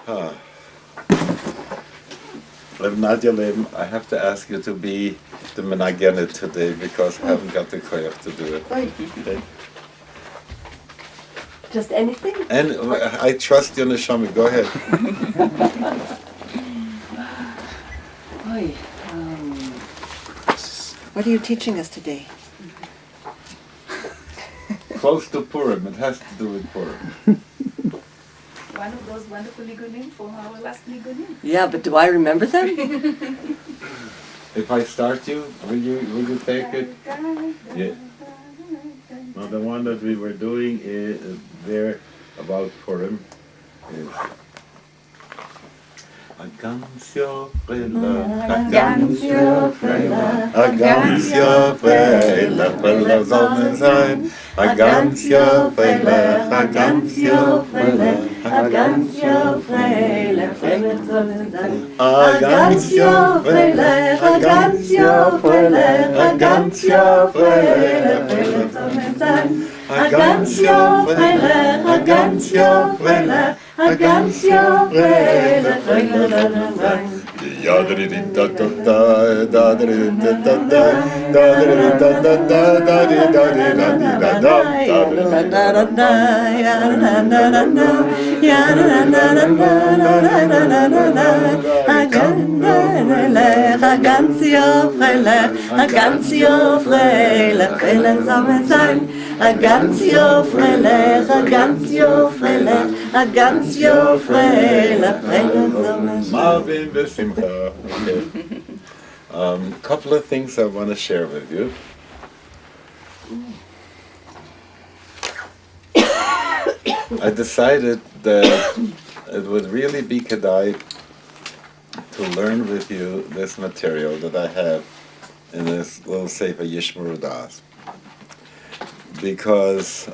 Ah. Nadya, I have to ask you to be the menagenet today because I haven't got the koyach to do it. Okay? Just anything? And I trust you, Neshama. Go ahead. What are you teaching us today? Close to Purim. It has to do with Purim. One of those wonderful ligunim from our last ligunim. Yeah, but do I remember them? If I start you, will you take it? Yeah. Well, the one that we were doing is there about Purim is a Gansio Frela, a Gansio Frela, a Gansio Frela, Frela Zalman sein, a Gansio Frela, a Gansio Frela, a Gansio Frela, Frela Zalman sein, a Gansio Frela, a Gansio Frela, a Gansio Frela, Frela Zalman sein, a Gansio Frela, a Gansio Frela, a Gansio Frela, Frela Zalman sein. Marvin Besimcha. Okay. Couple of things I want to share with you. I decided that it would really be kedai to learn with you this material that I have in this little sefer Yishmru Da'at. Because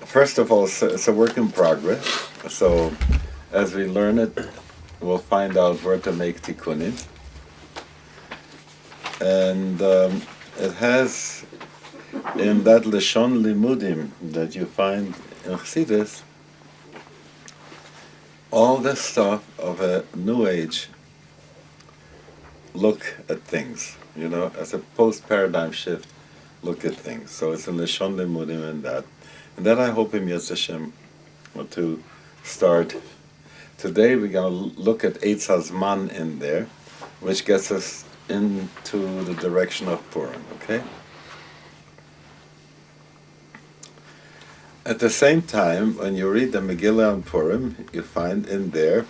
first of all, it's a work in progress. So as we learn it, we'll find out where to make tikkunim. And it has, in that Lashon Limudim that you find in Chassidus, all the stuff of a New Age look at things, you know, as a post-paradigm shift look at things. So it's in Lashon Limudim and that. And then I hope in Yetz Hashem to start. Today we're going to look at Eitz HaZman in there, which gets us into the direction of Purim, okay? At the same time, when you read the Megillah on Purim, you find in there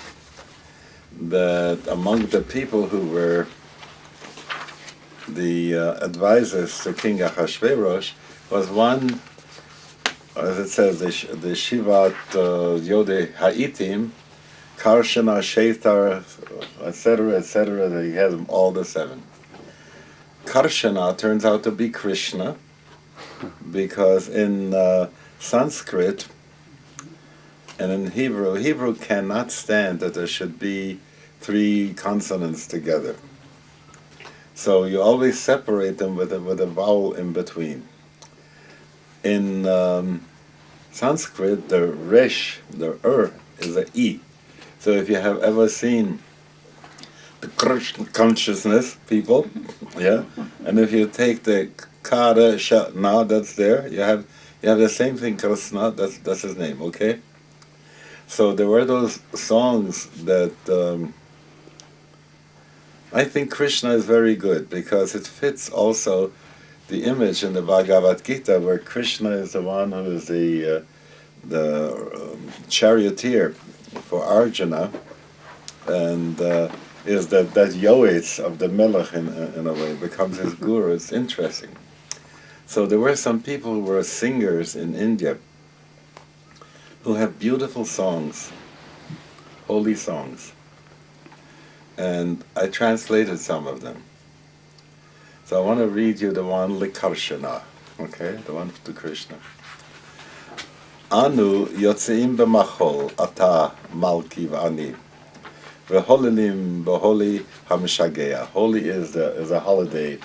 that among the people who were the advisors to King Ahasuerus was one, as it says, the Shivat Yodei Ha'itim, Karshana, Sheitar, etc., that he has them all the seven. Karshana turns out to be Krishna, because in Sanskrit and in Hebrew cannot stand that there should be three consonants together. So you always separate them with a vowel in between. In Sanskrit, the resh, the is a e. So if you have ever seen the Krishna consciousness people, yeah, and if you take the kara shana that's there, you have the same thing. Krishna, that's his name, okay. So there were those songs that I think Krishna is very good because it fits also the image in the Bhagavad Gita where Krishna is the one who is the charioteer for Arjuna, and is that yoetz of the Melech in a way, becomes his guru. It's interesting. So there were some people who were singers in India who have beautiful songs, holy songs, and I translated some of them. So I want to read you the one Likarshana, okay, the one to Krishna. Anu yotzeim b'machol ata malki v'ani v'holilim b'holi hamshagea. Holy is a holiday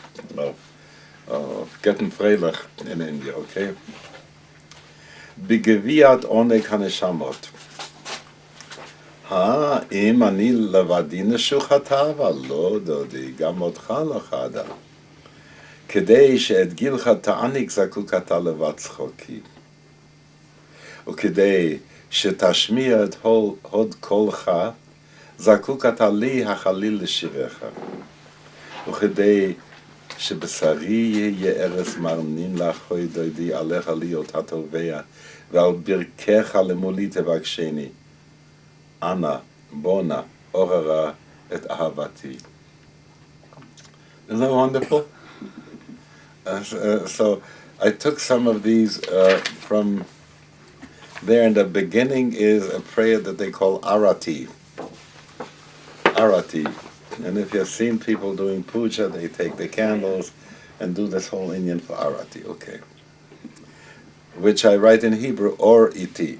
of getting freilich in India, okay? בגביעת עונג הנשמות. אם אני לבדי נשוכתה, אבל לא דודי, גם אותך לחדה. כדי שאת גילך תעניק זקוק אתה לבד צחוקי. וכדי שתשמיע את הוד קולך, זקוק אתה לי החליל לשיריך. וכדי שבשרי יהיה ארץ מרנין לך, אוי דודי, עליך להיות התובע, ועל ברכך למולי תבקשני. אנא, בונה, עוררה את אהבתי. Isn't that wonderful? So I took some of these from there, and the beginning is a prayer that they call arati. Arati. And if you've seen people doing puja, they take the candles and do this whole Indian for arati. Okay. Which I write in Hebrew, or iti.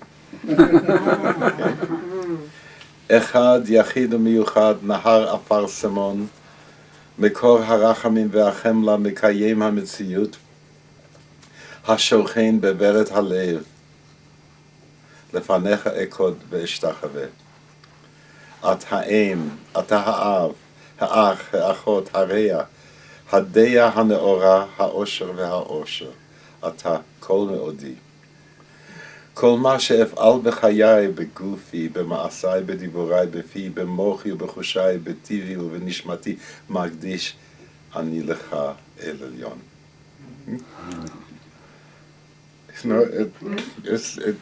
אחד יחיד ומיוחד, נהר אפר סמון, מקור הרחמים והחמלה, מקיים המציאות, השוכן בברת הלב, לפניך אכוד ואשתחווה. את האם, אתה האב, האח, האחות, הרע, הדיה הנאורה, האושר והאושר, אתה כל מאודי. כל מה שאפעל בחיי, בגופי, במעשיי, בדיבוריי, בפי, במוחי ובחושיי, בטיבי ובנשמתי, מקדיש אני לך אל עליון. You know,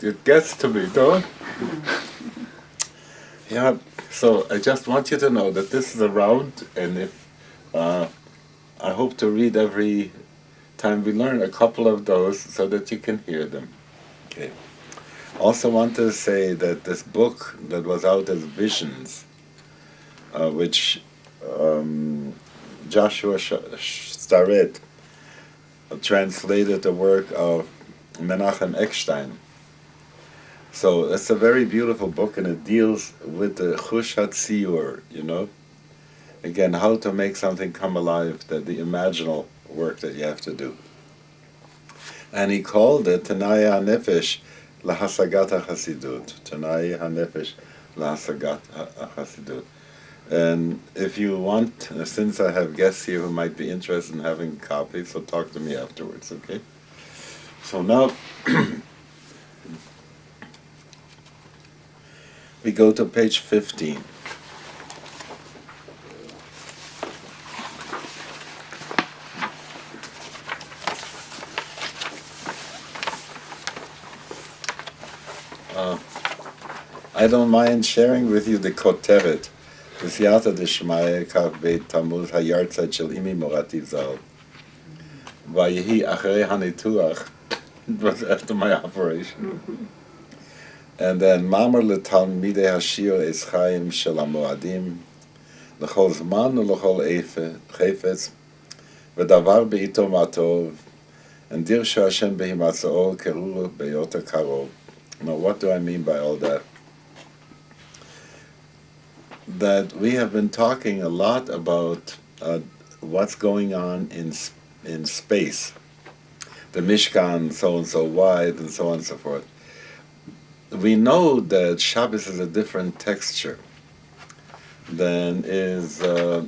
it gets to me, don't it? Yeah, so I just want you to know that this is around, and if I hope to read every time we learn a couple of those so that you can hear them. Okay. Also want to say that this book that was out as Visions, which Joshua Starrett translated the work of Menachem Eckstein. So it's a very beautiful book, and it deals with the Chush HaTziur, you know. Again, how to make something come alive, the imaginal work that you have to do. And he called it Tanai HaNefesh Lahasagat HaChasidut. Tanai HaNefesh Lahasagat HaChasidut. And if you want, since I have guests here who might be interested in having a copy, so talk to me afterwards, okay? So now we go to page 15. I don't mind sharing with you the koteret, the siyata d'shmaya kav beit Tammuz hayartzeit shel imi morati zal. Vayehi achrei hanituach, it was after my operation. And then Mamar letalmidei hashiur es chaim shel hamoadim, l'chol zman u'l'chol chefetz, v'davar be'ito matov, and dirshu Hashem behimatzao keruru be'yota karov. Now, what do I mean by all that? That we have been talking a lot about what's going on in space. The Mishkan, so and so wide, and so on and so forth. We know that Shabbos is a different texture than is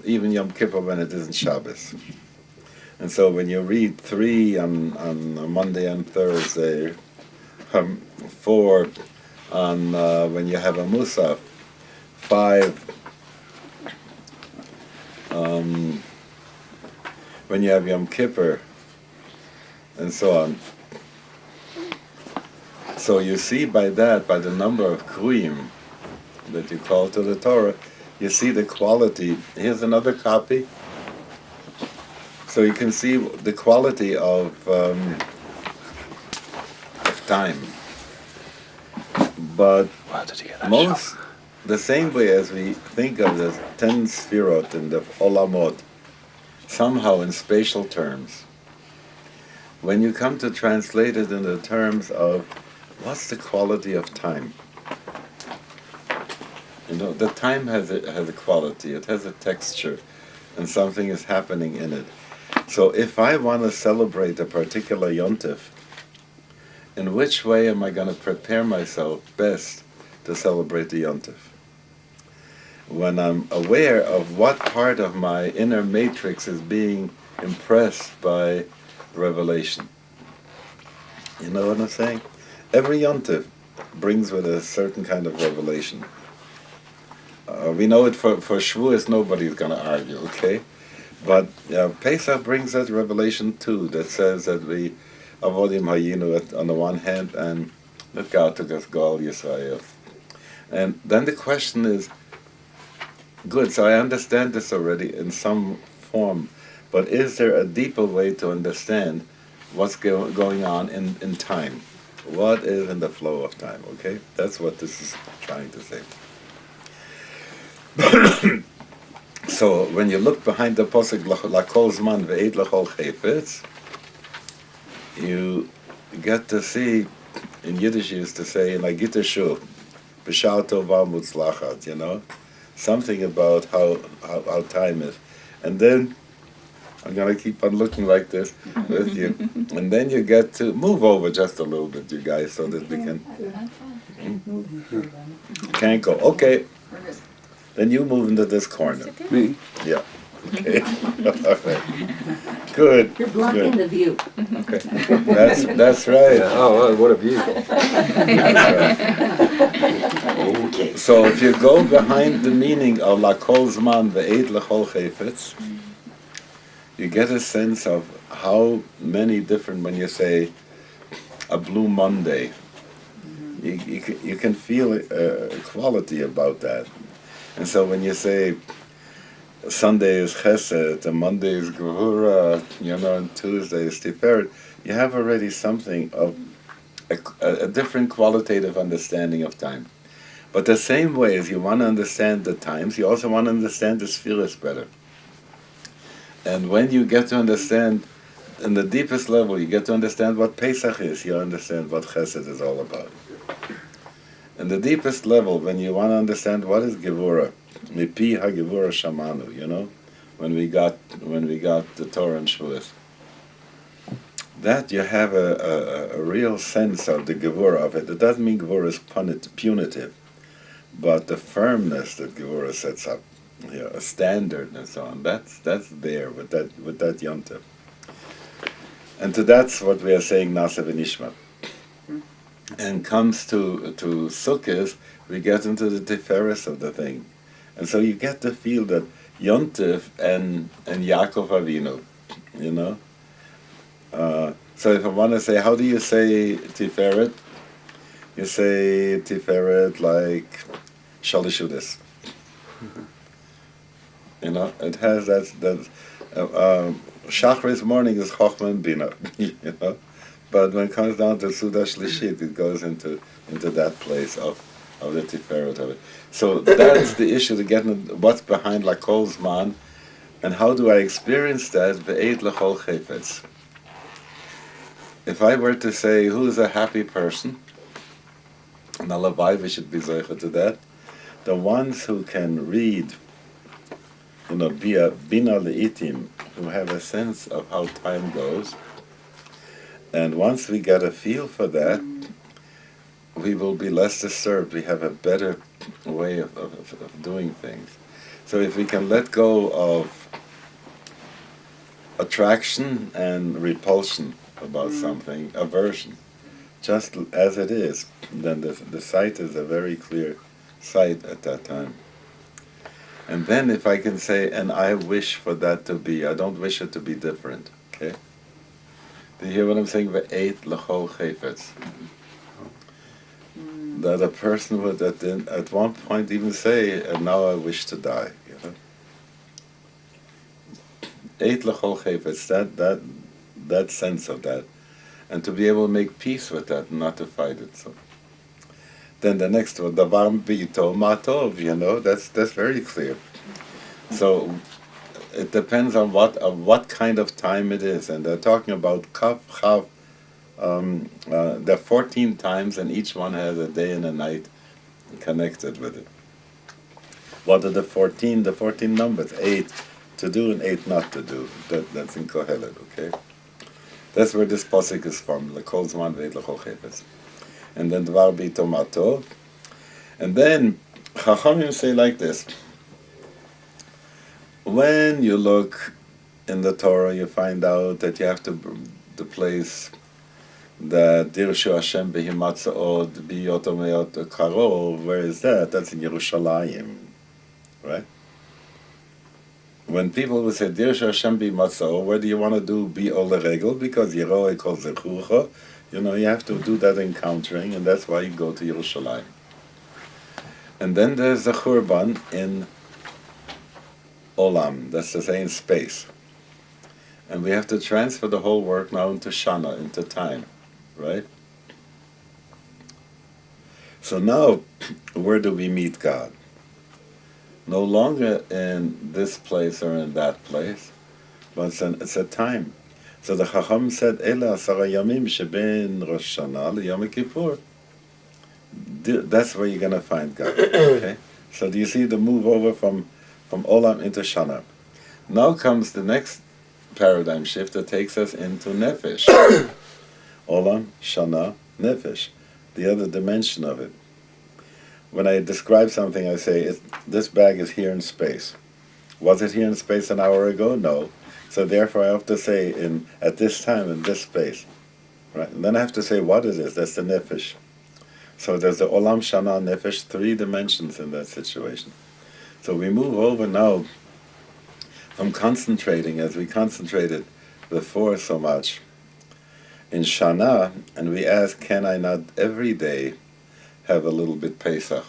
even Yom Kippur when it isn't Shabbos. And so when you read 3 on Monday and Thursday, 4 on when you have a Musaf, 5 when you have Yom Kippur, and so on. So you see by that, by the number of Kruyim that you call to the Torah, you see the quality. Here's another copy. So you can see the quality of time. But most, the same way as we think of the 10 sfirot in the Olamot, somehow in spatial terms, when you come to translate it in the terms of what's the quality of time? You know, the time has a quality, it has a texture, and something is happening in it. So if I want to celebrate a particular yontif, in which way am I going to prepare myself best to celebrate the Yontif? When I'm aware of what part of my inner matrix is being impressed by revelation. You know what I'm saying? Every Yontif brings with it a certain kind of revelation. We know it for Shavuos, nobody's going to argue, okay? But Pesach brings that revelation too, that says that we avodim hayinu on the one hand, and that God took us Gal Yisrael. And then the question is, good, so I understand this already in some form, but is there a deeper way to understand what's going on in time? What is in the flow of time, okay? That's what this is trying to say. So when you look behind the posuk lakol zman ve'ed lachol chayfetz, you get to see, in Yiddish used to say, in Agita Shul, b'shar tova mutzlachat, you know, something about how time is. And then, I'm going to keep on looking like this with you, and then you get to move over just a little bit, you guys, so that we can... Can't go. Okay. Then you move into this corner. Me? Yeah. Okay. All right. Good. You're blocking Good. the view. Okay. That's right. Oh, what a view. That's right. Okay. So if you go behind the meaning of la kol zman ve'ed lechol chayfetz, you get a sense of how many different, when you say a blue Monday, you can feel a quality about that. And so when you say Sunday is Chesed, and Monday is Gevura, you know, and Tuesday is Tiferet, you have already something of a different qualitative understanding of time. But the same way as you want to understand the times, you also want to understand the spheres better. And when you get to understand, in the deepest level, you get to understand what Pesach is, you understand what Chesed is all about. In the deepest level, when you want to understand what is Gevura, Mipi ha-Gevura Shamanu, you know, when we got the Torah and Shavuos, that you have a real sense of the Gevura of it. It doesn't mean Gevura is punitive, but the firmness that Gevura sets up, you know, a standard and so on, that's there with that Yontif. And to that's what we are saying, Nasa v'nishma. And comes to Sukkot, we get into the Tiferes of the thing. And so you get to feel that Yontif and Yaakov Avinu, you know. So if I want to say, how do you say Tiferet? You say Tiferet like Shalishudas. You know, it has that Shachris morning is Chochma and Bina, you know. But when it comes down to Suda Shlishit, it goes into that place of the Tiferet of it. So that's the issue, to get into what's behind Lakol Zman, and how do I experience that Ve'ed Lechol Chayfetz. If I were to say, who is a happy person, and Alavai, we should be zeicha to that, the ones who can read, you know, Bina Le'itim, who have a sense of how time goes. And once we get a feel for that, we will be less disturbed. We have a better way of doing things. So if we can let go of attraction and repulsion about something, aversion, just as it is, then the sight is a very clear sight at that time. And then if I can say, and I wish for that to be, I don't wish it to be different, okay? Do you hear what I'm saying? Ve'ed lechol chayfetz. That a person would at one point even say, and now I wish to die, you know? Ve'ed lechol chayfetz, that sense of that. And to be able to make peace with that and not to fight it. So then the next one, davar b'ito matov, you know, that's very clear. So it depends on what kind of time it is, and they're talking about kaf, chav. There are 14 times, and each one has a day and a night connected with it. What are the 14? The 14 numbers: 8 to do and 8 not to do. That's in Kohelet, okay. That's where this posik is from. L'kol zman ve'ed l'chol chefetz. And then dvar b'tomato. And then Chachamim say like this. When you look in the Torah, you find out that you have to the place that Dirshu Hashem behimatzot biyotomeyot karov. Where is that? That's in Yerushalayim, right? When people will say Dirshu Hashem behimatzot, what do you want to do? Be oleregel because Yeroe kol zechucha. You know, you have to do that encountering, and that's why you go to Yerushalayim. And then there's the Churban in Olam, that's to say in space. And we have to transfer the whole work now into Shana, into time, right? So now, where do we meet God? No longer in this place or in that place, but it's a time. So the Chacham said, Ela asara yamim sheben Rosh Hashanah liyom Kippur. That's where you're going to find God. Okay? So do you see the move over from Olam into Shana? Now comes the next paradigm shift that takes us into Nefesh. Olam, Shana, Nefesh. The other dimension of it. When I describe something, I say, this bag is here in space. Was it here in space an hour ago? No. So therefore I have to say, at this time, in this space. Right? And then I have to say what it is. That's the Nefesh. So there's the Olam, Shana, Nefesh, 3 dimensions in that situation. So we move over now from concentrating, as we concentrated before so much, in Shana, and we ask, can I not every day have a little bit Pesach?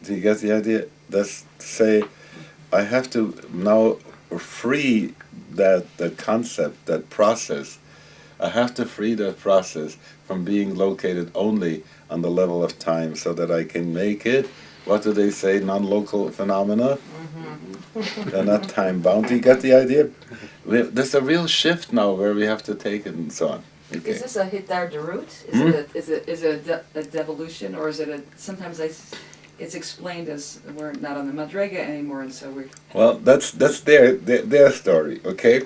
Do you get the idea? That's to say, I have to now free that concept, that process. I have to free that process from being located only on the level of time so that I can make it, what do they say, non-local phenomena? Mm-hmm. They're not time-bound. Do you get the idea? There's a real shift now where we have to take it and so on. Okay. Is this a Hittar Derut? Is it a devolution, or is it a, sometimes it's explained as we're not on the Madrega anymore, and so we're... Well, that's their story, okay?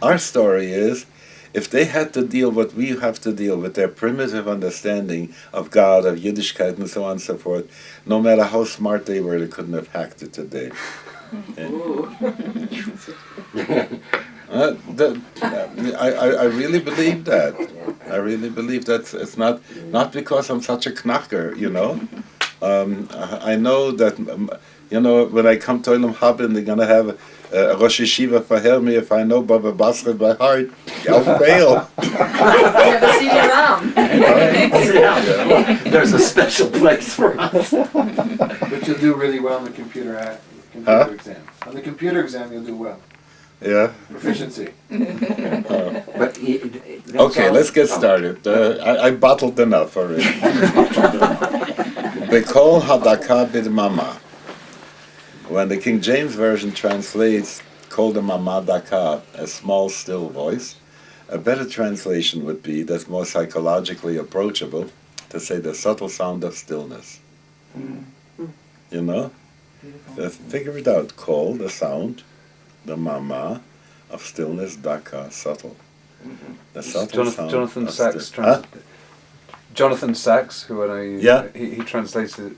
Our story is, if they had to deal what we have to deal with, their primitive understanding of God, of Yiddishkeit, and so on and so forth, no matter how smart they were, they couldn't have hacked it today. I really believe that. I really believe that. It's not because I'm such a knacker, you know. I know that, you know, when I come to Olam Haben, they're going to have a Rosh Yeshiva for me. If I know Baba Basra by heart, I'll fail. There's a special place for us. But you'll do really well on the computer exam. On the computer exam, you'll do well. Yeah. Proficiency. But okay, let's get started. I bottled enough already. They call Hadaka Bidmama. When the King James Version translates Kol Mama Daka as small, still voice, a better translation would be, that's more psychologically approachable, to say the subtle sound of stillness. You know? Figure it out. Kol, the sound, the Mama of stillness, Daka, subtle. The subtle sound Jonathan of Sachs. Jonathan Sachs, who I know he translates it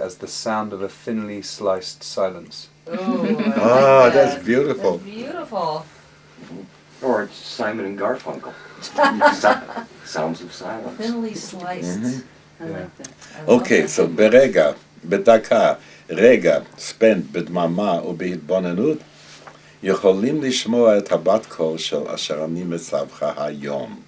as the sound of a thinly sliced silence. Oh, that's beautiful. That's beautiful. Or it's Simon and Garfunkel. Sounds of silence. Thinly sliced. Mm-hmm. I like that. Okay, so berega, bedaka, רגע, spent בדממה ובהתבוננות, יכולים לשמוע את הבת קול של אשר אני מצווך היום.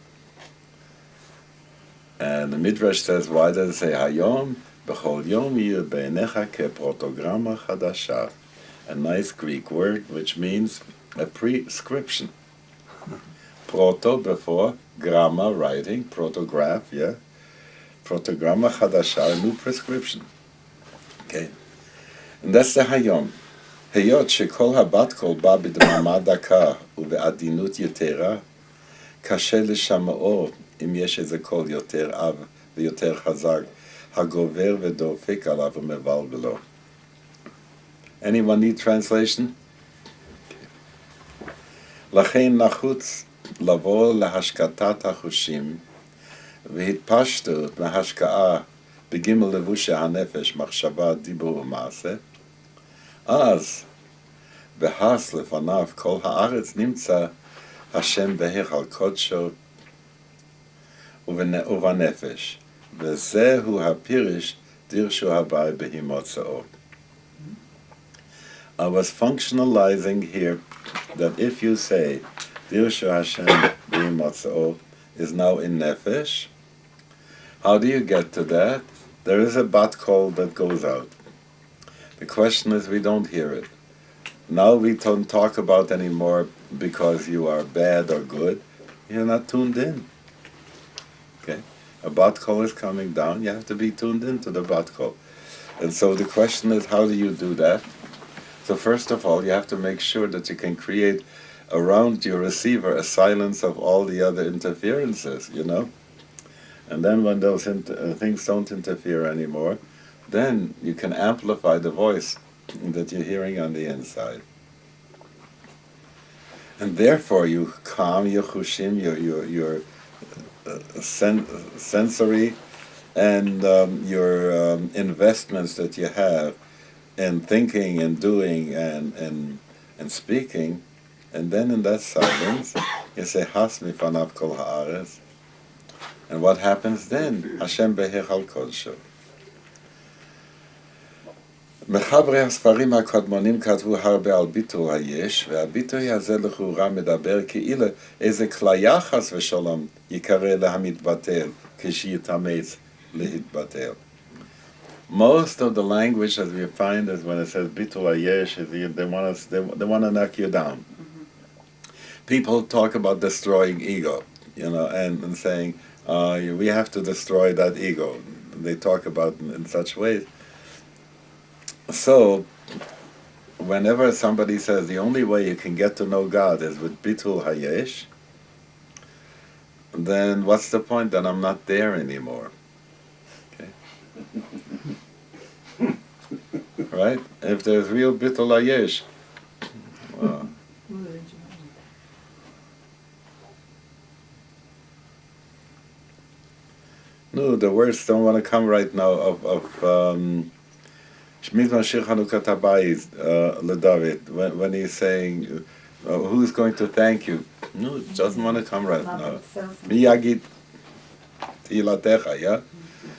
And the Midrash says, why does it say היום? בכל יום יהיה בעיניך כפרוטוגרמה חדשה. A nice Greek word which means a prescription. Proto before, gramma writing, protograph, yeah. Protogramma chadasha, a new prescription. Okay. And that's the hayom. היות שכל הבת קול בא בדממה דקה ובעדינות יתרה, קשה לשמעו אם יש איזה קול יותר עב ויותר חזק, הגובר ודופק עליו ומבלבלו. Anyone need translation? לכן נחוץ לבוא להשקטת החושים והתפשטות מהשקעה בגימל לבושי הנפש, מחשבה, דיבור ומעשה, אז בהס לפניו כל הארץ נמצא השם בהיכל קודשו ובנפש, וזהו הפירש דירשו הבא בהימוצאו. I was functionalizing here that if you say Dirshu Hashem B'Himatzao is now in Nefesh, how do you get to that? There is a bat call that goes out. The question is we don't hear it. Now we don't talk about anymore because you are bad or good. You're not tuned in. Okay? A bat call is coming down. You have to be tuned into the bat call. And so the question is, how do you do that? So first of all, you have to make sure that you can create around your receiver a silence of all the other interferences, you know? And then when those things don't interfere anymore, then you can amplify the voice that you're hearing on the inside. And therefore you calm your chushim, your sensory and your investments that you have in thinking and doing and speaking, and then in that silence you say Has mifanav kol haaretz, and what happens then? Hashem behechal kodsho. מחברי הספרים הקודמונים כתבו הרבה על ביטול היש, והביטוי הזה לכאורה מדבר כאילו איזה כליה חס ושלום יקרא להמתבטל כשיתאמץ להתבטל. Most of the language that we find is when it says bitul hayesh, they want to knock you down. People talk about destroying ego, you know, and saying we have to destroy that ego. They talk about in such ways. So, whenever somebody says the only way you can get to know God is with bitul hayesh, then what's the point? Then I'm not there anymore. Okay. Right? If there's real bitul hayesh, well, no, the words don't want to come right now of Shmizman Shir Chanukat Habayis LeDavid, when he's saying, who's going to thank you? No, it doesn't want to come right now. Miyagit Tilatecha, yeah?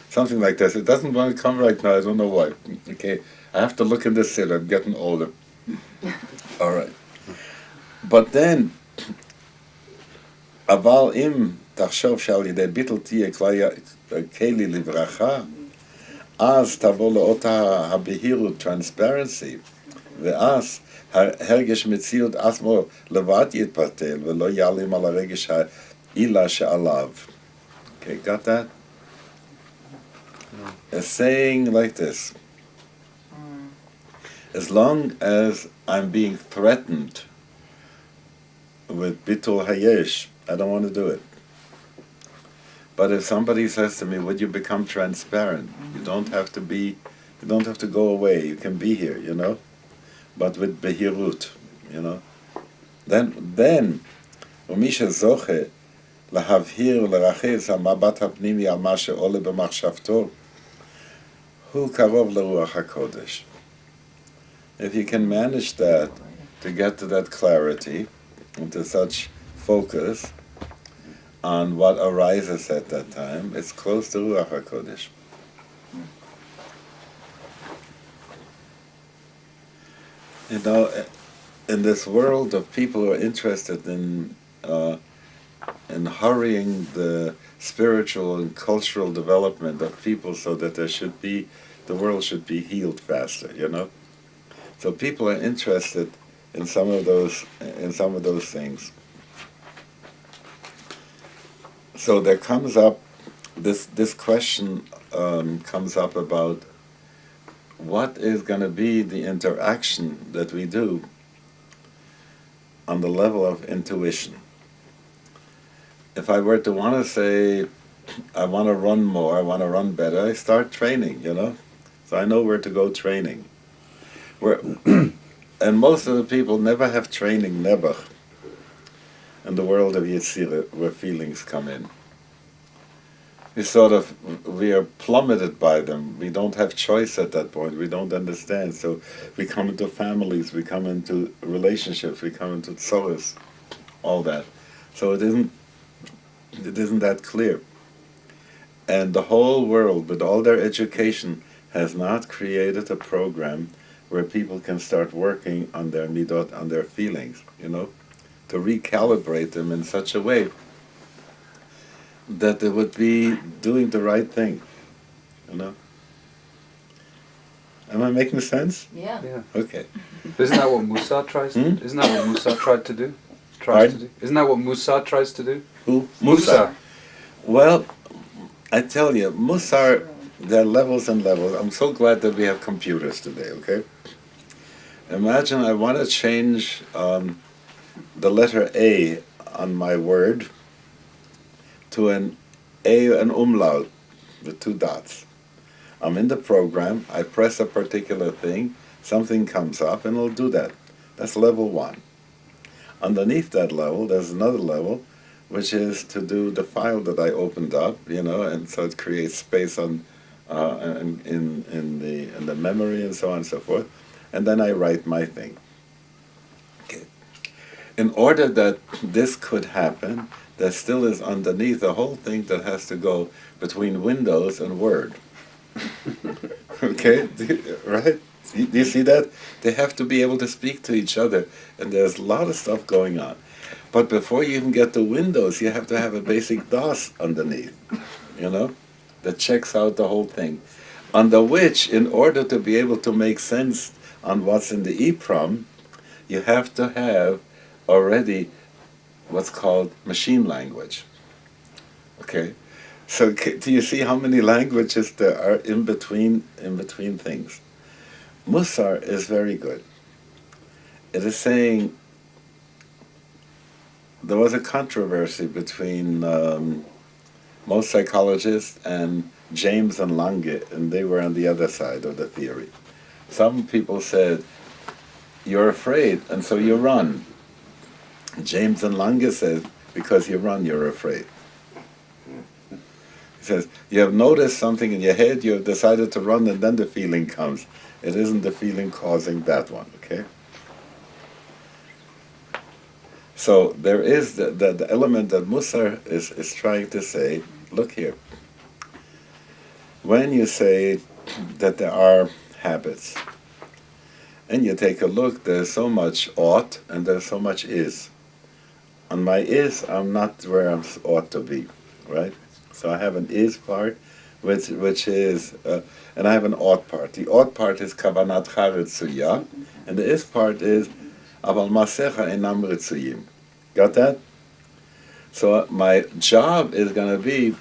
Something like this. It doesn't want to come right now, I don't know why. Okay, I have to look in the sill, I'm getting older. All right. But then, Aval im tachshov shal yidei bittul tiyeh keli livracha, אז תבוא לאותה הבהירות, transparency, ואז הרגש מציאות עצמו לבד יתבטל, ולא יעלים על הרגש העילה שעליו. Okay, got that? It's saying like this. As long as I'm being threatened with bitul hayesh, I don't want to do it. But if somebody says to me, would you become transparent? You don't have to go away, you can be here, you know? But with behirut, you know? Then, ומישה זוכה להבהיר ולרחץ המבט הפנימי על מה שעולה במחשבתו, הוא קרוב לרוח הקודש. If you can manage that, to get to that clarity, and to such focus, on what arises at that time, it's close to Ruach HaKodesh. You know, in this world of people who are interested in hurrying the spiritual and cultural development of people so that the world should be healed faster, you know? So people are interested in some of those things. So there comes up, this question comes up about what is going to be the interaction that we do on the level of intuition. If I were to want to say, I want to run more, I want to run better, I start training, you know? So I know where to go training. And most of the people never have training, never. in the world of Yetzirah, where feelings come in. We are plummeted by them. We don't have choice at that point. We don't understand. So we come into families, we come into relationships, we come into tzoros, all that. So it isn't that clear. And the whole world, with all their education, has not created a program where people can start working on their midot, on their feelings, to recalibrate them in such a way that they would be doing the right thing, Am I making sense? Yeah. Yeah. Okay. Isn't that what Musa tries? Isn't that what Musa tried to do? Isn't that what Musa tries to do? Who? Musa. Well, I tell you, Musar, there are levels and levels. I'm so glad that we have computers today, okay? Imagine I want to change the letter A on my word to an umlaut with 2 dots. I'm in the program, I press a particular thing, something comes up, and it'll do that. That's level 1. Underneath that level, there's another level, which is to do the file that I opened up, and so it creates space on in the memory and so on and so forth. And then I write my thing. Okay. In order that this could happen, there still is underneath a whole thing that has to go between Windows and Word. Okay, right? Do you see that? They have to be able to speak to each other, and there's a lot of stuff going on. But before you even get to Windows, you have to have a basic DOS underneath, that checks out the whole thing. Under which, in order to be able to make sense on what's in the EEPROM, you have to have already what's called machine language. Okay? So do you see how many languages there are in between things? Musar is very good. It is saying there was a controversy between most psychologists and James and Lange, and they were on the other side of the theory. Some people said, you're afraid, and so you run. James and Lange said, because you run, you're afraid. He says, you have noticed something in your head, you have decided to run, and then the feeling comes. It isn't the feeling causing that one, okay? So there is the element that Musar is trying to say, look here. When you say that there are habits, and you take a look, there's so much ought and there's so much is. On my is, I'm not where I ought to be, right? So I have an is part, which is, and I have an ought part. The ought part is kavanat charetzuya, and the is part is aval masecha enam retzuyim. Got that? So my job is going to be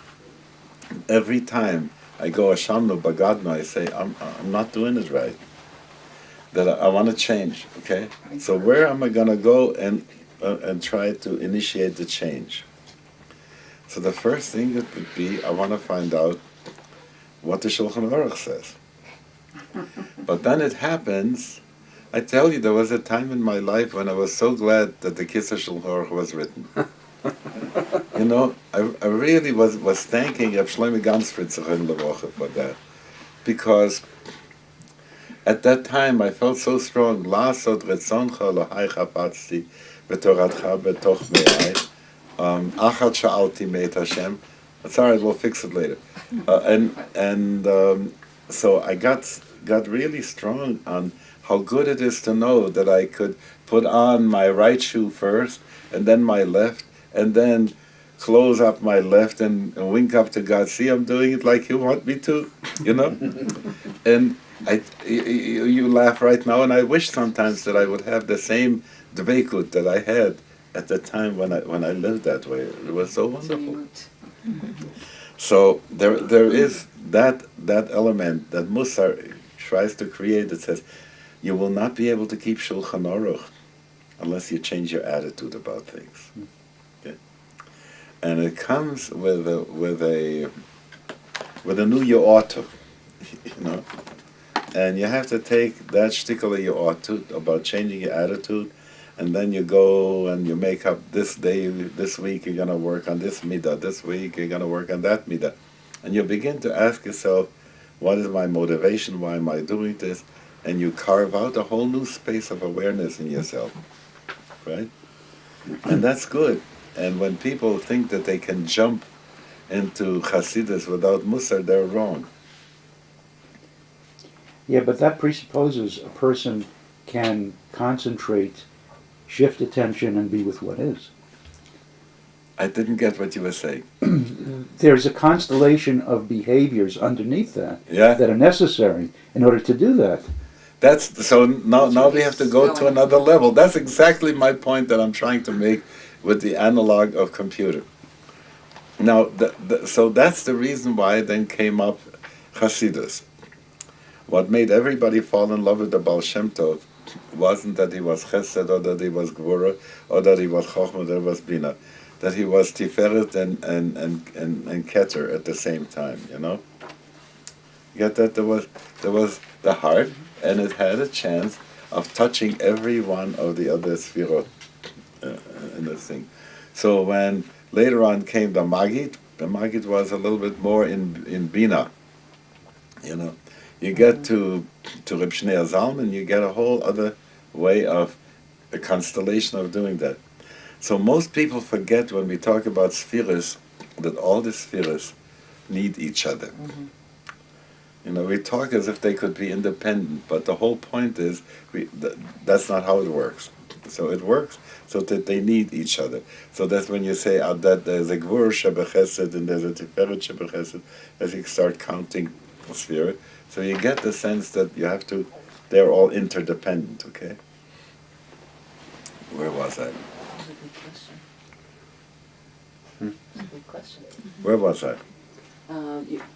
every time I go Ashamnu Bagadnu, I say I'm not doing it right. That I want to change. Okay. So where am I going to go and try to initiate the change? So the first thing it would be, I want to find out what the Shulchan Aruch says. But then it happens, I tell you, there was a time in my life when I was so glad that the Kitzur Shulchan Aruch was written. I really was thanking Reb Shlomo Gamsfritz for that. Because at that time I felt so strong, La'asot retzoncha Elohai chapatzti v'toratcha betoch me'ai. Achat sha'alti meit Hashem. That's all right, we'll fix it later. So I got really strong on how good it is to know that I could put on my right shoe first, and then my left, and then close up my left and wink up to God. See, I'm doing it like you want me to, And you laugh right now, and I wish sometimes that I would have the same dveikut that I had at the time when I lived that way. It was so wonderful. So there is that element that Musar tries to create that says you will not be able to keep Shulchan Aruch unless you change your attitude about things. Okay? And it comes with a new you ought to, And you have to take that shtickle you ought to about changing your attitude and then you go and you make up this day, this week you're going to work on this midah, this week you're going to work on that midah. And you begin to ask yourself, what is my motivation? Why am I doing this? And you carve out a whole new space of awareness in yourself, right? And that's good. And when people think that they can jump into Hasidus without Musar, they're wrong. Yeah, but that presupposes a person can concentrate, shift attention, and be with what is. I didn't get what you were saying. There's a constellation of behaviors underneath that Yeah? that are necessary in order to do that. That's so now we have to go to another level. That's exactly my point that I'm trying to make with the analog of computer. Now, so that's the reason why then came up Hasidus. What made everybody fall in love with the Baal Shem Tov wasn't that he was Chesed, or that he was Gvura, or that he was Chochmah, that he was Bina. That he was Tiferet and Keter at the same time, you know? Get that? There was the heart, and it had a chance of touching every one of the other Sfirot in this thing. So when later on came the Magid was a little bit more in Bina, you know? You get to Reb Shneur Zalman, you get a whole other way of a constellation of doing that. So most people forget when we talk about spheres that all the spheres need each other. You know, we talk as if they could be independent, but the whole point is that's not how it works. So it works so that they need each other. So that's when you say that there's a Gvur Shebechesed and there's a Tiferet Shebechesed, as you start counting the sphere. So you get the sense that you have to, they're all interdependent, okay? Where was I? That's a good question. That's a good question. Where was I?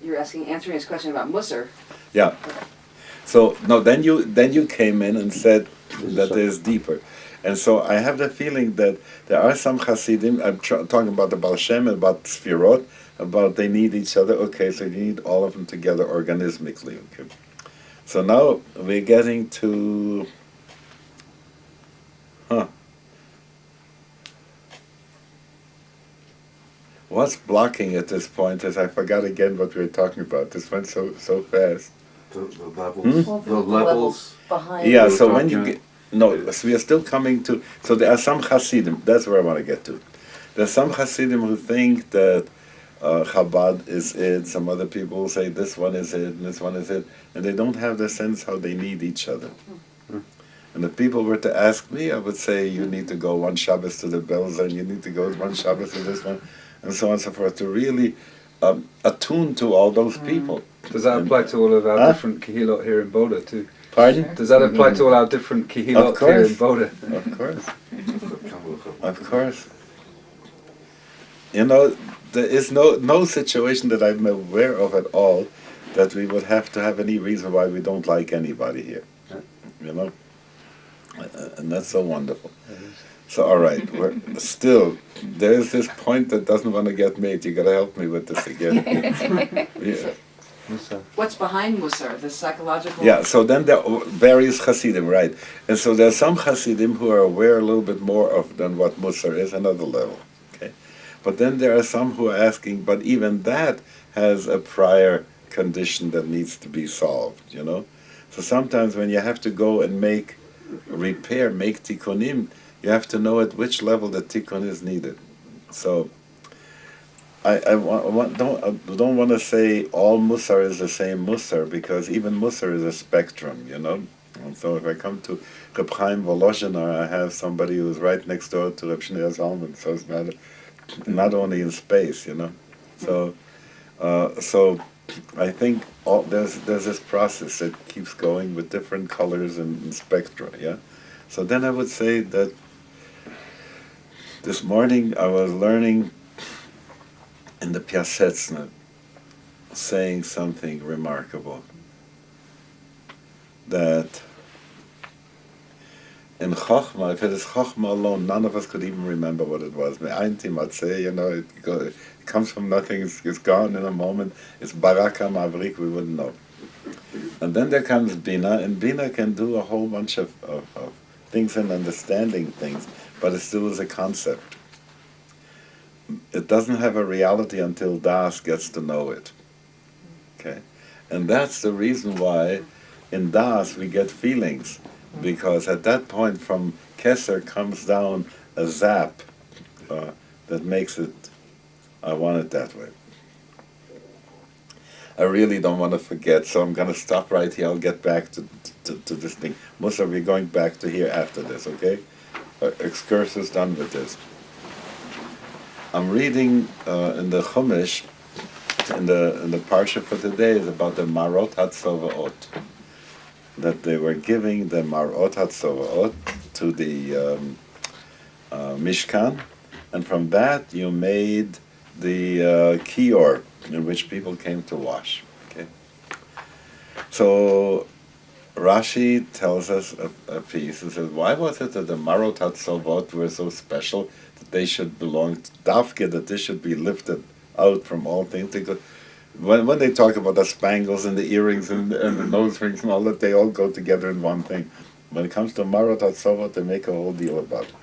You're answering his question about Musar. Yeah. So, no, then you came in and said that there's deeper. And so I have the feeling that there are some Hasidim, I'm talking about the Baal Shem, about Sfirot, about they need each other. Okay, so you need all of them together organismically. Okay. So now we're getting to, what's blocking at this point is I forgot again what we were talking about. This went so fast. The levels. Well, The levels. behind. Yeah, we so were when you talking- get, no, so we are still coming to, so there are some Hasidim, that's where I want to get to. There's some Hasidim who think that Chabad is it, some other people say this one is it, and this one is it, and they don't have the sense how they need each other. And if people were to ask me, I would say you need to go one Shabbos to the Belzer, and you need to go one Shabbos to this one, and so on and so forth, to really attune to all those people. Does that apply to all of our different kehilot here in Boulder too? Pardon? Does that apply to all our different kehilot here in Boulder? Of course. Of course. You know, there is no situation that I'm aware of at all that we would have to have any reason why we don't like anybody here. You know? And that's so wonderful. So, all right, we're still, there's this point that doesn't want to get made. You got to help me with this again. Yeah. What's behind Musar? The psychological. Yeah, so then there are various Hasidim, right? And so there are some Hasidim who are aware a little bit more of than what Musar is, another level. Okay, but then there are some who are asking, but even that has a prior condition that needs to be solved, you know? So sometimes when you have to go and make tikkunim, you have to know at which level the tikkun is needed. So I don't want to say all Musar is the same Musar, because even Musar is a spectrum, you know? And so if I come to Reb Chaim Volozhinar, I have somebody who's right next door to Reb Shneur Zalman, so it's not only in space, you know? So I think there's this process that keeps going with different colors and spectra, yeah? So then I would say that this morning I was learning in the Piasetzna, saying something remarkable, that in Chochmah, if it is Chochmah alone, none of us could even remember what it was. You know, it comes from nothing, it's gone in a moment, it's Baraka Mavrik, we wouldn't know. And then there comes Bina, and Bina can do a whole bunch of things and understanding things, but it still is a concept. It doesn't have a reality until Das gets to know it. Okay? And that's the reason why in Das we get feelings, because at that point from Kesser comes down a zap that makes it, I want it that way. I really don't want to forget, so I'm going to stop right here. I'll get back to this thing. Musa, we're going back to here after this, okay? Excursus done with this. I'm reading in the Chumash, in the parsha for today, is about the Marot HaTzovaot, that they were giving the Marot HaTzovaot to the Mishkan, and from that you made the Shiur, in which people came to wash. Okay. So Rashi tells us a piece. He says, why was it that the Marot HaTzovot were so special that they should belong to Dafke, that they should be lifted out from all things? Because when they talk about the spangles and the earrings and the nose rings and all that, they all go together in one thing. When it comes to Marot HaTzovot, they make a whole deal about it.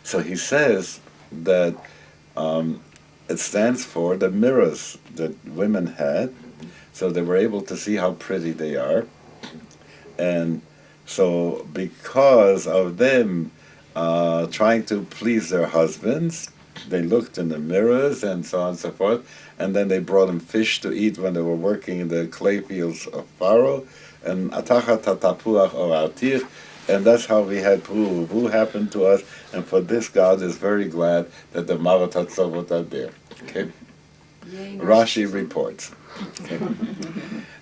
So he says that it stands for the mirrors that women had, so they were able to see how pretty they are. And so because of them trying to please their husbands, they looked in the mirrors and so on and so forth, and then they brought them fish to eat when they were working in the clay fields of Pharaoh, and atachat tapuach or atir, and that's how we had Puruvu happen to us, and for this God is very glad that the Marot HaTzovot are there. Okay? Rashi reports. Okay?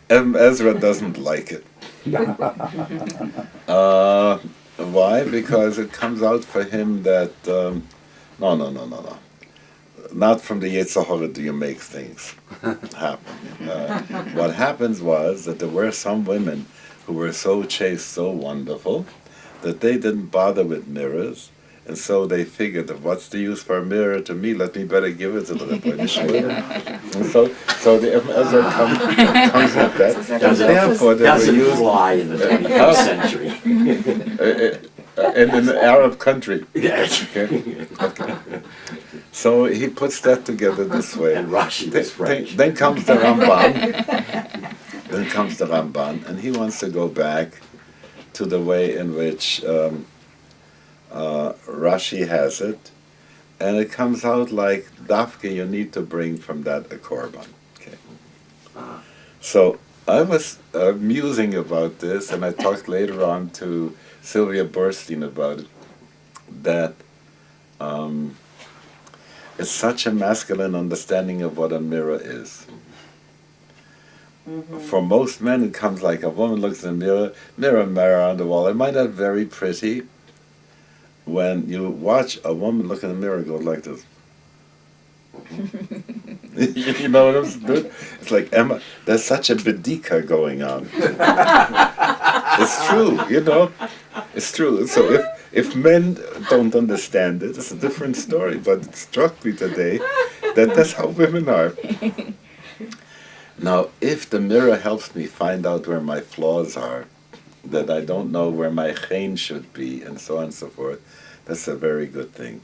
Ezra doesn't like it. Why? Because it comes out for him that, no. Not from the Yetzer Hara do you make things happen. What happens was that there were some women who were so chaste, so wonderful, that they didn't bother with mirrors, and so they figured that what's the use for a mirror to me? Let me better give it to the Rabbi Shalom. And so the Ezra comes with that. And therefore they were used fly in the 21st century. in an Arab country. Yes. Okay. So he puts that together this way. And Rashi was French. Then comes the Ramban. Then comes the Ramban, and he wants to go back to the way in which Rashi has it, and it comes out like Dafke, you need to bring from that a korban. Okay. So I was musing about this, and I talked later on to Sylvia Burstein about it, that it's such a masculine understanding of what a mirror is. Mm-hmm. For most men, it comes like a woman looks in the mirror on the wall. It might not be very pretty. When you watch a woman look in the mirror, go like this. You know what I'm saying? It's like, Emma, there's such a bedika going on. It's true, you know. It's true. So if men don't understand it, it's a different story. But it struck me today that that's how women are. Now, if the mirror helps me find out where my flaws are, that I don't know where my chen should be, and so on and so forth, that's a very good thing.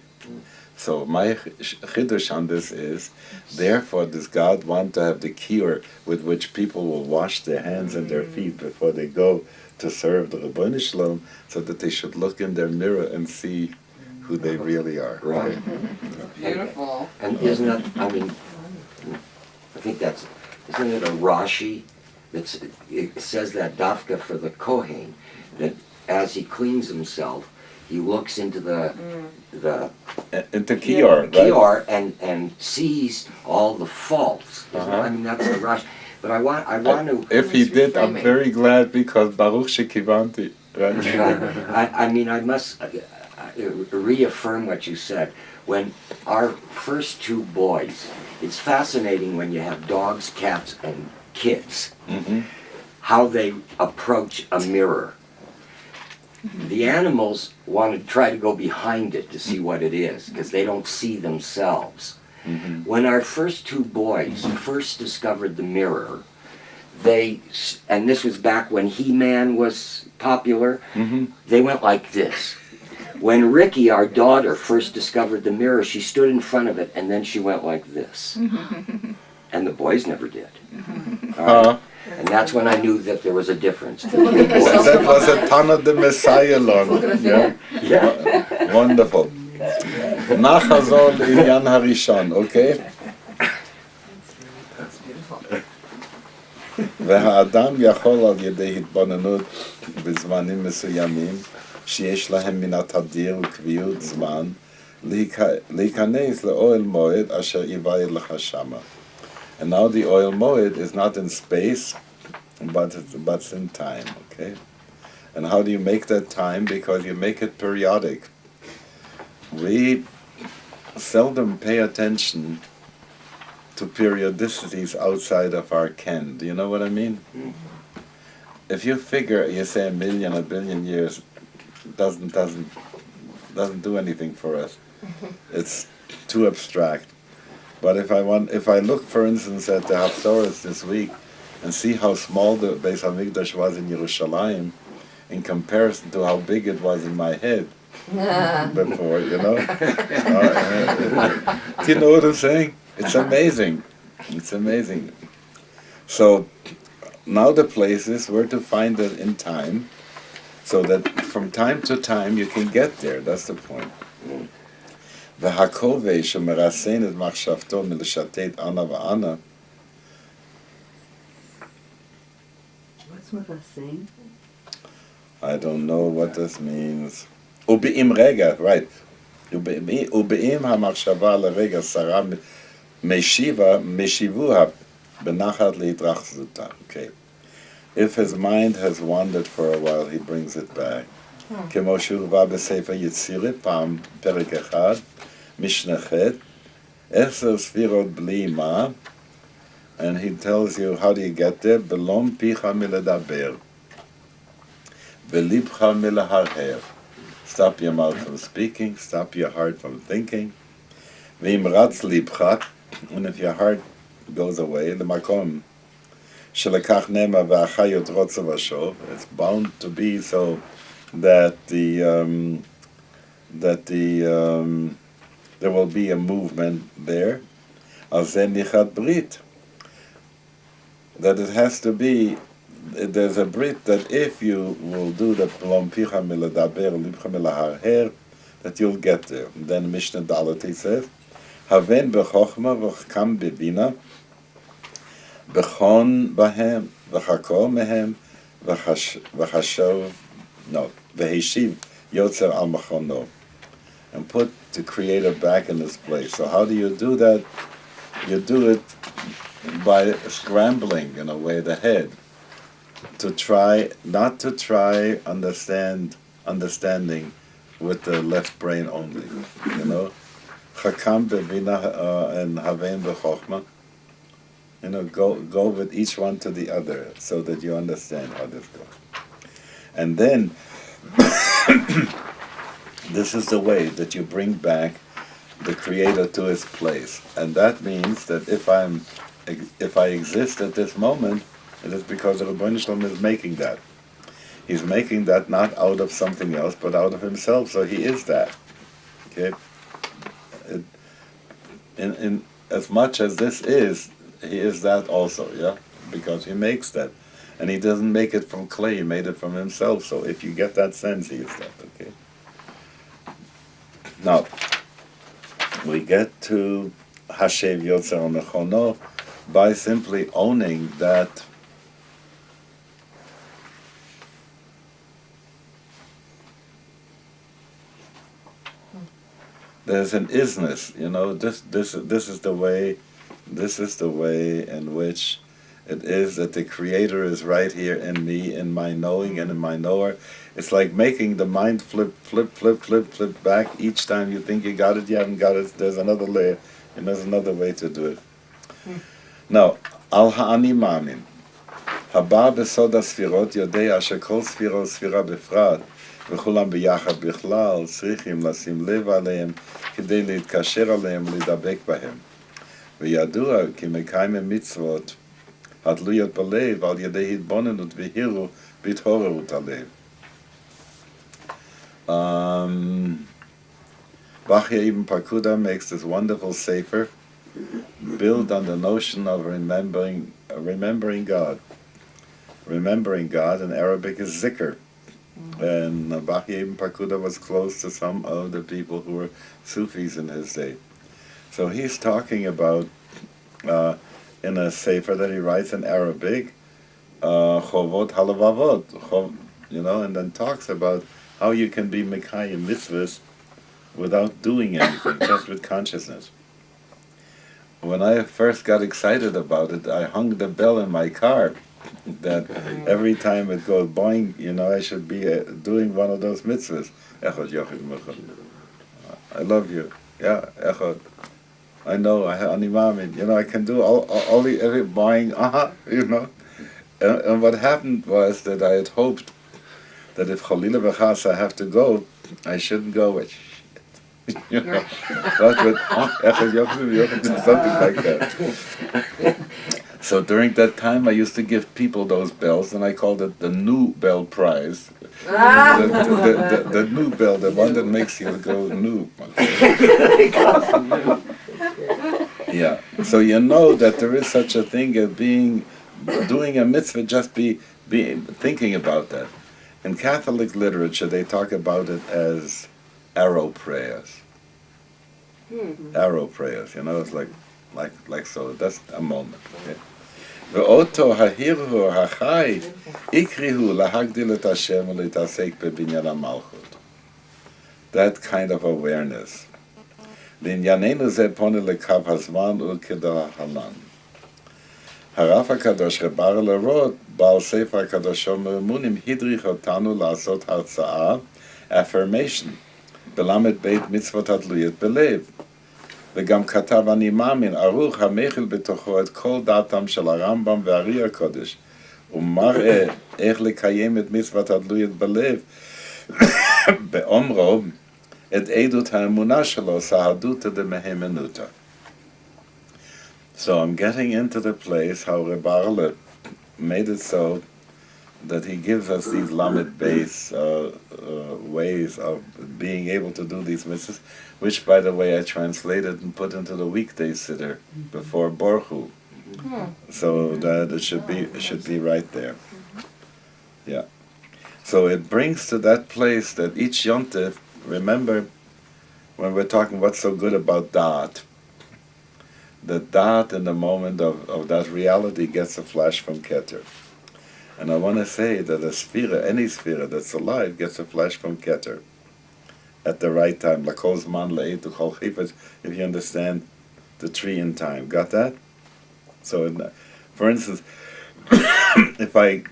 So my chiddush on this is, therefore does God want to have the shiur with which people will wash their hands and their feet before they go to serve the Rabbeinu Shalom, so that they should look in their mirror and see who they really are. Right. Beautiful. And isn't that, I mean, I think that's, isn't it a Rashi it says that dafka for the Kohen, that as he cleans himself, he looks into the into Shiur, Shiur and sees all the faults. I mean, that's the Rashi. But I want to. If he did, I'm very glad, because Baruch Shekivanti. Right? I mean, I must reaffirm what you said. When our first two boys, it's fascinating when you have dogs, cats, and kids, how they approach a mirror. The animals want to try to go behind it to see what it is, because they don't see themselves. When our first two boys first discovered the mirror, and this was back when He-Man was popular, they went like this. When Ricky, our daughter, first discovered the mirror, she stood in front of it and then she went like this. And the boys never did. All right? And that's when I knew that there was a difference. That was a Tana de Messiah long. Yeah? Yeah. Wonderful. Nachazol Inyan Harishon, okay? והאדם יכול על ידי התבוננות בזמנים מסוימים שיש להם מן התדיר וקביעות זמן להיכנס לאוהל מועד אשר יבאר לך שמה. And now the oil moed is not in space, but it's in time, okay? And how do you make that time? Because you make it periodic. We seldom pay attention to periodicities outside of our ken. Do you know what I mean? If you figure, you say 1 million, 1 billion years, doesn't do anything for us. It's too abstract. But if I look, for instance, at the Haftorahs this week and see how small the Beis Hamikdash was in Yerushalayim in comparison to how big it was in my head before, you know? Do you know what I'm saying? It's amazing. It's amazing. So now the place is where to find it in time, so that from time to time you can get there. That's the point. והכובע שמרסן את מחשבתו מלשתת אנה ואנה. What's merasein? I don't know what this means. ובאים רגע, right. ובאים המחשבה לרגע שרה משיבוה בנחת להתרחזותה. Okay. If his mind has wandered for a while, he brings it back. כמו שהובא בספר יצירה, פעם פרק 1, משנה ח' 10 ספירות בלי מה, and he tells you how do you get there, בלום פיך מלדבר, וליבך מלהרהר. Stop your mouth from speaking, stop your heart from thinking. ואם רץ ליבך, and if your heart goes away, למקום שלקח נאמר והחיות רוצה ושוב, it's bound to be so that there will be a movement there. Al ze nichat brit. That it has to be, there's a brit that if you will do the plom picha miladaber libcha milaharher, that you'll get there. Then Mishnah Dalet says, Haven b'chochma v'chkam b'bina, b'chon b'hem, v'chakol mehem, v'chashov, no, v'heshiv yotzer al machono, and put the Creator back in His place. So how do you do that? You do it by scrambling, in a way, the head, to try, not to try understanding with the left brain only, you know? Chakam bevina and havein b'chochma. You know, go with each one to the other so that you understand how this goes. And then, this is the way that you bring back the Creator to His place. And that means that if I exist at this moment, it is because the Rebbeinu Shalom is making that. He's making that not out of something else, but out of Himself. So He is that. Okay? In as much as this is, He is that also, yeah? Because He makes that. And He doesn't make it from clay, He made it from Himself. So if you get that sense, He is that, okay? Now, we get to Hashev Yotzer Mechono by simply owning that there's an isness, you know, this is the way in which it is that the Creator is right here in me, in my knowing and in my knower. It's like making the mind flip back each time you think you got it, you haven't got it, there's another layer, and there's another way to do it. Now, al ha'ani ma'amin, haba besod הספירות יודע שכל ספירה וספירה בפרט, וכולם ביחד בכלל, צריכים לשים לב עליהם, כדי להתקשר עליהם ולדבק בהם. וידוע כי מקיימים מצוות התלויות בלב על ידי התבוננות והירו והתעוררות הלב. Bachya Ibn Pakuda makes this wonderful sefer built on the notion of remembering God. Remembering God in Arabic is zikr. And Bachya Ibn Pakuda was close to some of the people who were Sufis in his day. So he's talking about, in a sefer that he writes in Arabic, Chovot halavavot, and then talks about how you can be Mekayim mitzvahs without doing anything, just with consciousness. When I first got excited about it, I hung the bell in my car that every time it goes boing, I should be doing one of those mitzvahs. Echad yochid muchad. I love you. Yeah, echad. I know, ani mamin. I can do all the every boing, And what happened was that I had hoped that if Chalila v'chas I have to go, I shouldn't go with but with something like that. So during that time I used to give people those bells, and I called it the new bell prize. The new bell, the one that makes you go new. Yeah. So that there is such a thing as doing a mitzvah, just be thinking about that. In Catholic literature, they talk about it as arrow prayers. Arrow prayers, it's like so. That's a moment. Okay? Ve'oto hahirhu hachai ikrihu lahagdil et Hashem u'litasek bebinyan hamalchut. That kind of awareness. L'inyanenu ze pone lekav hazman u'kedahalan. הרב הקדוש רבר לראות, בעל ספר הקדושו מאמונים, הדריך אותנו לעשות הרצאה, affirmation, בלמד בית מצוות התלויות בלב. וגם כתב אני מאמין, ערוך המכיל בתוכו את כל דעתם של הרמב"ם והארי הקודש, ומראה איך לקיים את מצוות התלויות בלב, באומרו, את עדות האמונה שלו, סהדותא דמהימנותא. So I'm getting into the place how Reb Arle made it so that he gives us these lamed base ways of being able to do these mitzvahs, which, by the way, I translated and put into the weekday siddur before Borchu, so that it should be right there. Yeah. So it brings to that place that each yontif. Remember, when we're talking what's so good about Da'at. The Da'at in the moment of that reality gets a flash from Keter. And I want to say that a sphera, any sphera that's alive, gets a flash from Keter at the right time. Lakol zman le'etu chol chifetz, if you understand the tree in time. Got that? So, for instance, if I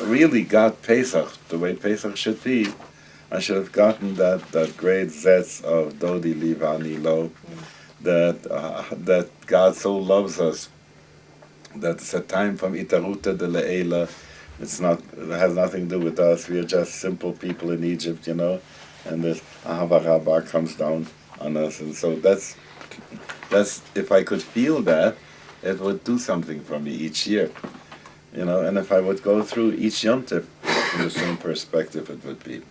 really got Pesach the way Pesach should be, I should have gotten that great zetz of Dodi Livani Lo, that God so loves us that it's a time from Itaruta de Le'ela. It has nothing to do with us. We are just simple people in Egypt, and this Ahava Rabbah comes down on us. And so that's if I could feel that, it would do something for me each year. And if I would go through each yontif in the same perspective, it would be.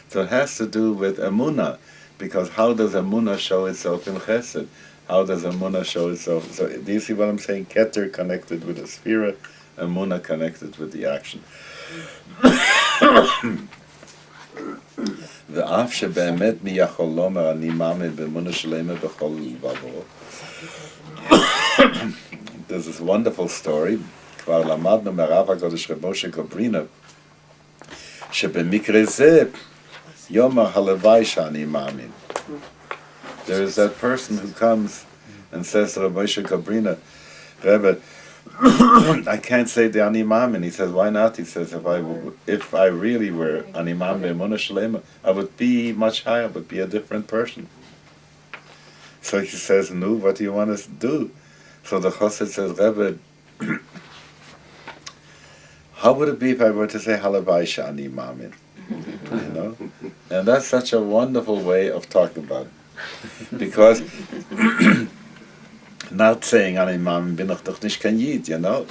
So it has to do with Emunah. Because how does Emunah show itself in Chesed? How does Emunah show itself? So do you see what I'm saying? Keter connected with the Sphira, Emunah connected with the action. ואף שבאמת מי יכול לומר אני מאמין באמונה שלמה בכל לבבו. There's this wonderful story, כבר למדנו מהרב הקדוש רב משה קוברינה, שבמקרה זה Yomar halavai shani mamin. There is that person who comes and says to Rabbi Kabrina, Rebbe, I can't say the ani mamin. He says, why not? He says, if I really were ani mamin emunah shlema, I would be much higher, I would be a different person. So he says, no, what do you want us to do? So the chassid says, Rebbe, how would it be if I were to say halavai shani mamin? And that's such a wonderful way of talking about it, because not saying an imam, bin doch nicht kein Yid, you know.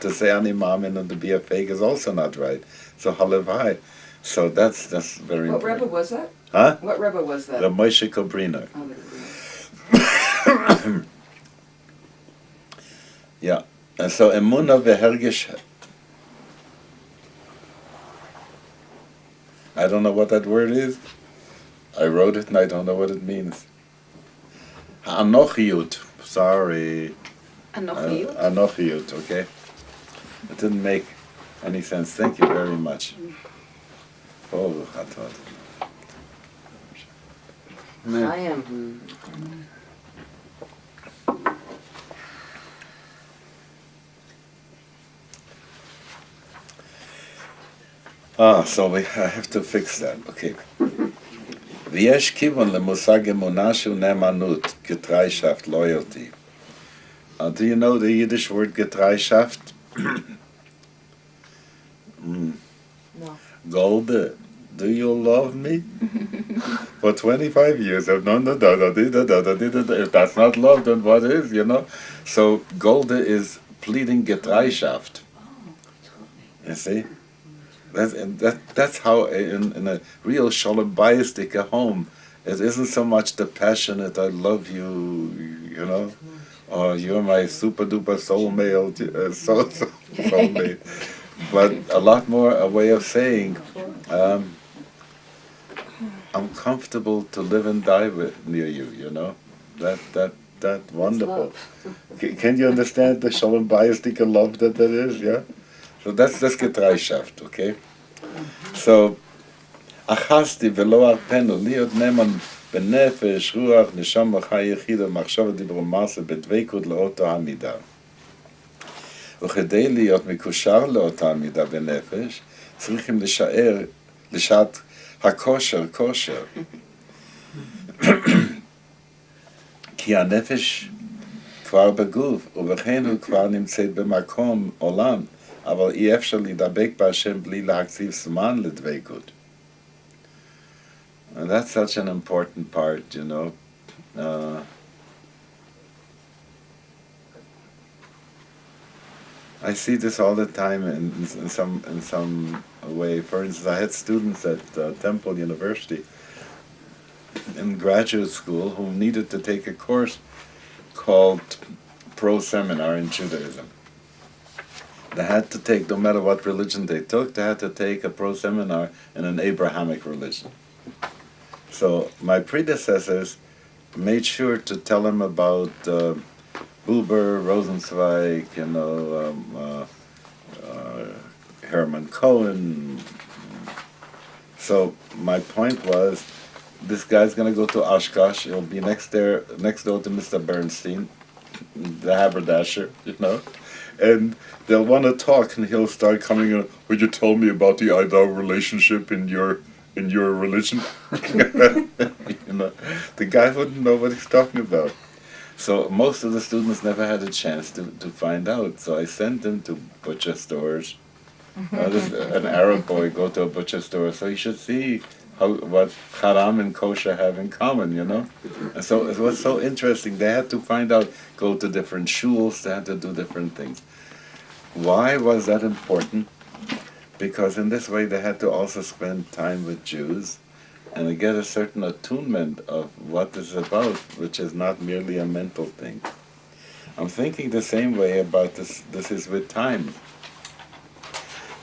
To say an imam and to be a fake is also not right. So halavai. So that's very What Rebbe important. was that? Huh? What Rebbe was that? The Moshe Kobriner. Oh, the- Yeah. And so emuna vehergish. I don't know what that word is. I wrote it and I don't know what it means. Anochiyut. Sorry. Anochiyut? Anochiyut, okay? It didn't make any sense. Thank you very much. Oh, Hatot. I am. So I have to fix that. Okay. V'yesh kivon lemusag emunah shu ne'emanut, Getreischaft, loyalty. Do you know the Yiddish word Getreischaft? No. Golde, do you love me? For 25 years I've known the if that's not love, then what is, you know? So Golde is pleading Getreischaft. You see? That's how in a real Shalom Bayistika home, it isn't so much the passionate I love you, you know, or you're my super duper soulmate, soulmate, but a lot more a way of saying, I'm comfortable to live and die near you, you know, that wonderful. Can you understand the Shalom Bayistika love that is, yeah? So that's Getreischaft, okay? So, achasti velo arpenu, liot neman benefesh, ruach, neshama chai yechida, machshava dibro masa, bedveikut לאותו המידה. וכדי להיות מקושר לאותה המידה בנפש, צריכים לשער, לשעת הכושר, כושר. כי הנפש כבר בגוף, ובכן הוא כבר נמצאת במקום עולם, אבל אי אפשר להידבק בהשם בלי להקציב זמן לדבקות. And that's such an important part, you know. I see this all the time in some way. For instance, I had students at Temple University in graduate school who needed to take a course called Pro Seminar in Judaism. They had to take, no matter what religion they took, they had to take a pro seminar in an Abrahamic religion. So my predecessors made sure to tell them about Boulder, Rosenzweig, you know, Herman Cohen. So my point was, this guy's going to go to Oshkosh. He'll be next door to Mr. Bernstein, the haberdasher, you know. And they'll want to talk, and he'll start coming in. Would you tell me about the idol relationship in your religion? You know, the guy wouldn't know what he's talking about. So most of the students never had a chance to find out. So I sent them to butcher stores. An Arab boy go to a butcher store, so he should see what haram and kosher have in common, you know. And so it was so interesting. They had to find out, go to different shuls, they had to do different things. Why was that important? Because in this way they had to also spend time with Jews and to get a certain attunement of what this is about, which is not merely a mental thing. I'm thinking the same way about this is with time.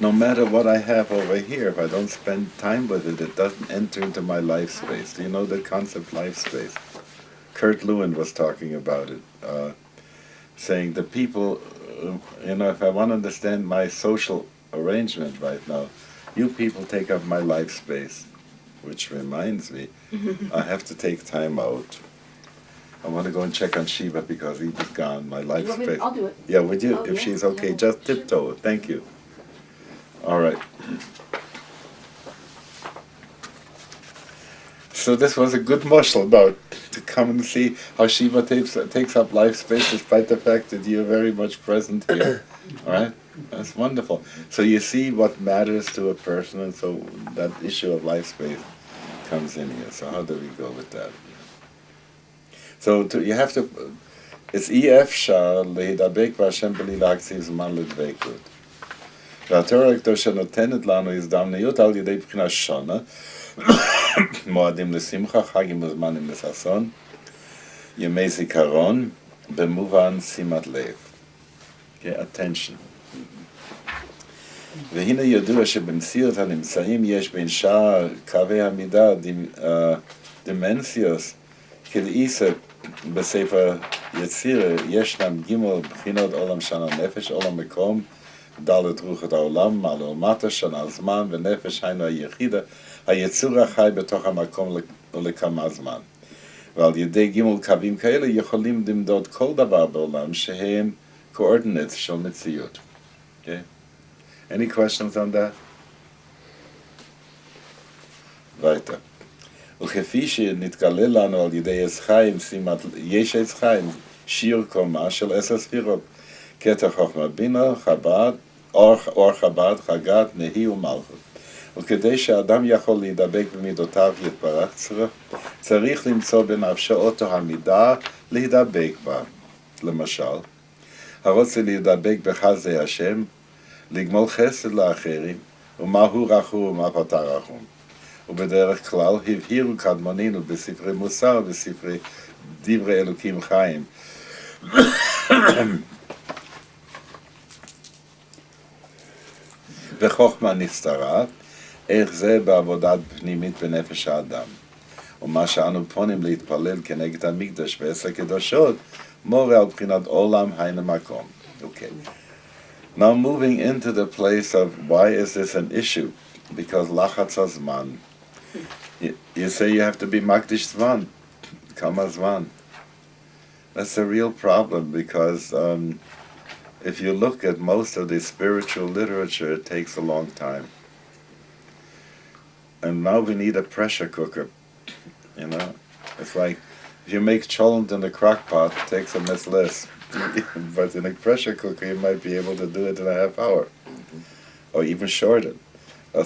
No matter what I have over here, if I don't spend time with it, it doesn't enter into my life space. Do you know the concept life space? Kurt Lewin was talking about it, saying the people, you know, if I want to understand my social arrangement right now, you people take up my life space, which reminds me, I have to take time out. I want to go and check on Shiva because he was gone, my life space. I'll do it. Yeah, would you? Oh, If yeah, she's okay, yeah. just tiptoe. Thank you. All right. So this was a good muscle now to come and see how Shiva takes up life space despite the fact that you're very much present here. All right? That's wonderful. So you see what matters to a person, and so that issue of life space comes in here. So how do we go with that? So you have to it's אי אפשר להידבק בהשם בלי להקציב זמן לדבקות. והתורה הקדושה נותנת לנו הזדמנויות על ידי בחינה שונה, מועדים לשמחה, חגים וזמנים לששון, ימי זיכרון, במובן שימת לב. Okay, attention. והנה ידוע שבמציאות הנמצאים יש בין שאר קווי המידה, דימנסיוס, כלאיסה בספר יצירה, ישנם גימל בחינות עולם שנה נפש, עולם מקום, דלת רוחות העולם, מעלה ומטה, שנה זמן ונפש, היינו היחידה, היצור החי בתוך המקום לכמה זמן. ועל ידי גימל קווים כאלה יכולים למדוד כל דבר בעולם שהם coordinates של מציאות. Okay? Any questions on that? weiter. וכפי שנתגלה לנו על ידי עץ חיים, יש עץ חיים, שיעור קומה של 10 ספירות, כתר חוכמה בינה, חב"ד, אור חב"ד, חגת, נהי ומלכות. וכדי שאדם יכול להידבק במידותיו יתברך, צריך למצוא בנפשו אותו המידה להידבק בה. למשל, הרוצה להידבק בחסדי השם, לגמול חסד לאחרים, ומהו רחום ומה פתר רחום. ובדרך כלל הבהירו קדמונינו בספרי מוסר ובספרי דברי אלוקים חיים. וחוכמה נסתרה, איך זה בעבודת פנימית בנפש האדם. ומה שאנו פונים להתפלל כנגד המקדש בעשר קדושות, מורה על בחינת עולם היינו מקום. Okay. Now moving into the place of why is this an issue? Because lachatz hazman. You say you have to be makdish zman. Kama zman. That's a real problem because if you look at most of the spiritual literature, it takes a long time. And now we need a pressure cooker. You know, it's like if you make cholent in a crock pot, it takes a minute less. But in a pressure cooker, you might be able to do it in a half hour, or even shorter.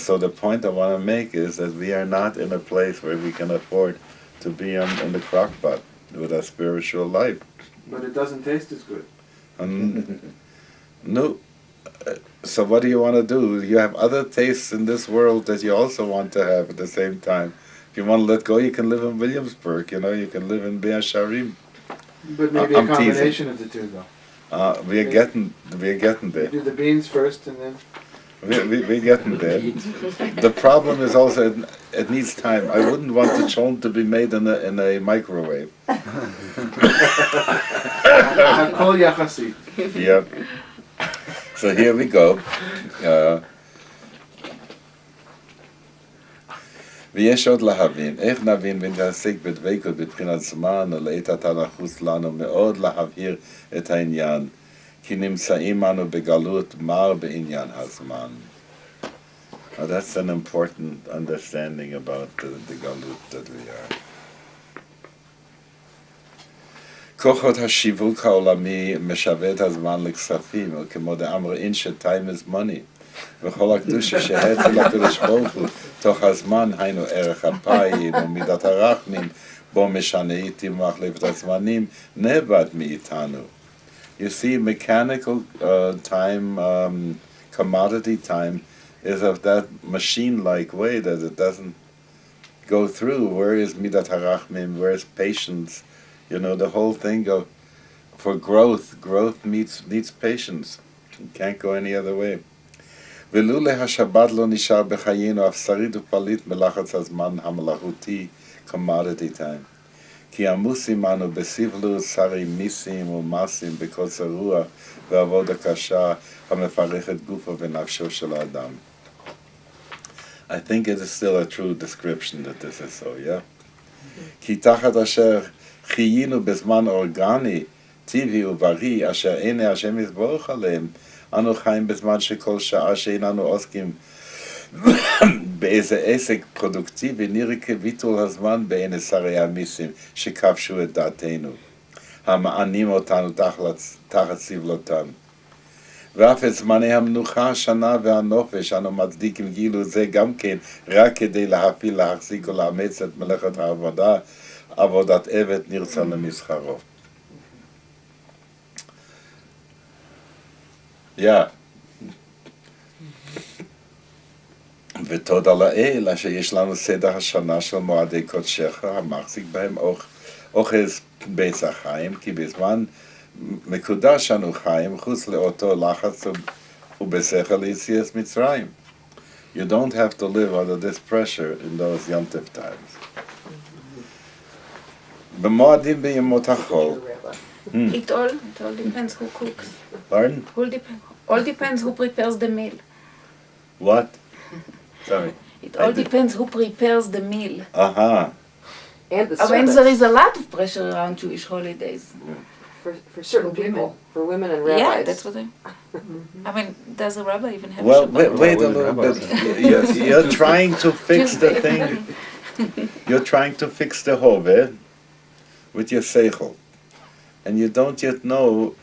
So the point I want to make is that we are not in a place where we can afford to be in the crock pot with our spiritual life. But it doesn't taste as good. No. So what do you want to do? You have other tastes in this world that you also want to have at the same time. If you want to let go, you can live in Williamsburg, you know, you can live in Be'er Sharim. But maybe a combination of the two, though. We're getting there. You do the beans first and then... We're getting there. The problem is also it needs time. I wouldn't want the cholent to be made in a microwave. Hakol yachasi. Yep. So here we go. ויש עוד להבין, איך נבין ונתעסק בדבקות בבחינת זמן, ולעת עתה נחוץ לנו מאוד להבהיר את העניין, כי נמצאים אנו בגלות מר בעניין הזמן. Now that's an important understanding about the galut that we are. כוחות השיווק העולמי משווה את הזמן לכספים, כמו דאמרין ש-time is money. וכל הקדושה שהציל הקדוש ברוך הוא, תוך הזמן היינו ערך אפיים ומידת הרחמים, בו משנה איתי ומחליף את הזמנים, נאבד מאיתנו. You see, mechanical time, commodity time, is of that machine-like way that it doesn't go through. Where is midat harachmim? Where is patience? You know, the whole thing of for growth needs patience. You can't go any other way. ולולא השבת לא נשאר בחיינו אף שריד ופליט מלחץ הזמן המלאכותי commodity time. כי עמוסים אנו בסבלות, שרי מיסים ומסים, בקוצר רוח ועבודה קשה המפרכת גופו ונפשו של האדם. I think it is still a true description that this is so, yeah? כי תחת אשר חיינו בזמן אורגני, טבעי ובריא, אשר עיני השם יסבורך עליהם, אנו חיים בזמן שכל שעה שאיננו עוסקים באיזה עסק פרודוקטיבי נראה כביטול הזמן בעיני שרי המיסים שכבשו את דעתנו, המענים אותנו תחת סבלותם. ואף את זמני המנוחה, השנה והנופש, אנו מצדיקים גילו זה גם כן רק כדי להחזיק ולאמץ את מלאכת העבודה, עבודת עבד נרצה למסחרו. Yeah. ותודה לאל, אשר יש לנו סדר השנה של מועדי קודשך, המחזיק בהם אוחז בית החיים, כי בזמן מקודש אנו חיים, חוץ לאותו לחץ ובשכל ליציאת מצרים. You don't have to live under this pressure in those Yom Tov times. במועדים בימות החול. It all depends who cooks. Pardon? All depends who prepares the meal. What? Sorry. It all depends who prepares the meal. Aha. And the I mean, service. there is a lot of pressure around Jewish holidays. For certain For women. people, for women and rabbis. Yeah, that's what I mean, does a rabbi even have Well, Shabbat? wait a Well, little rabbis. bit. You're trying to fix the thing. You're trying to fix the hove with your seichel. And you don't yet know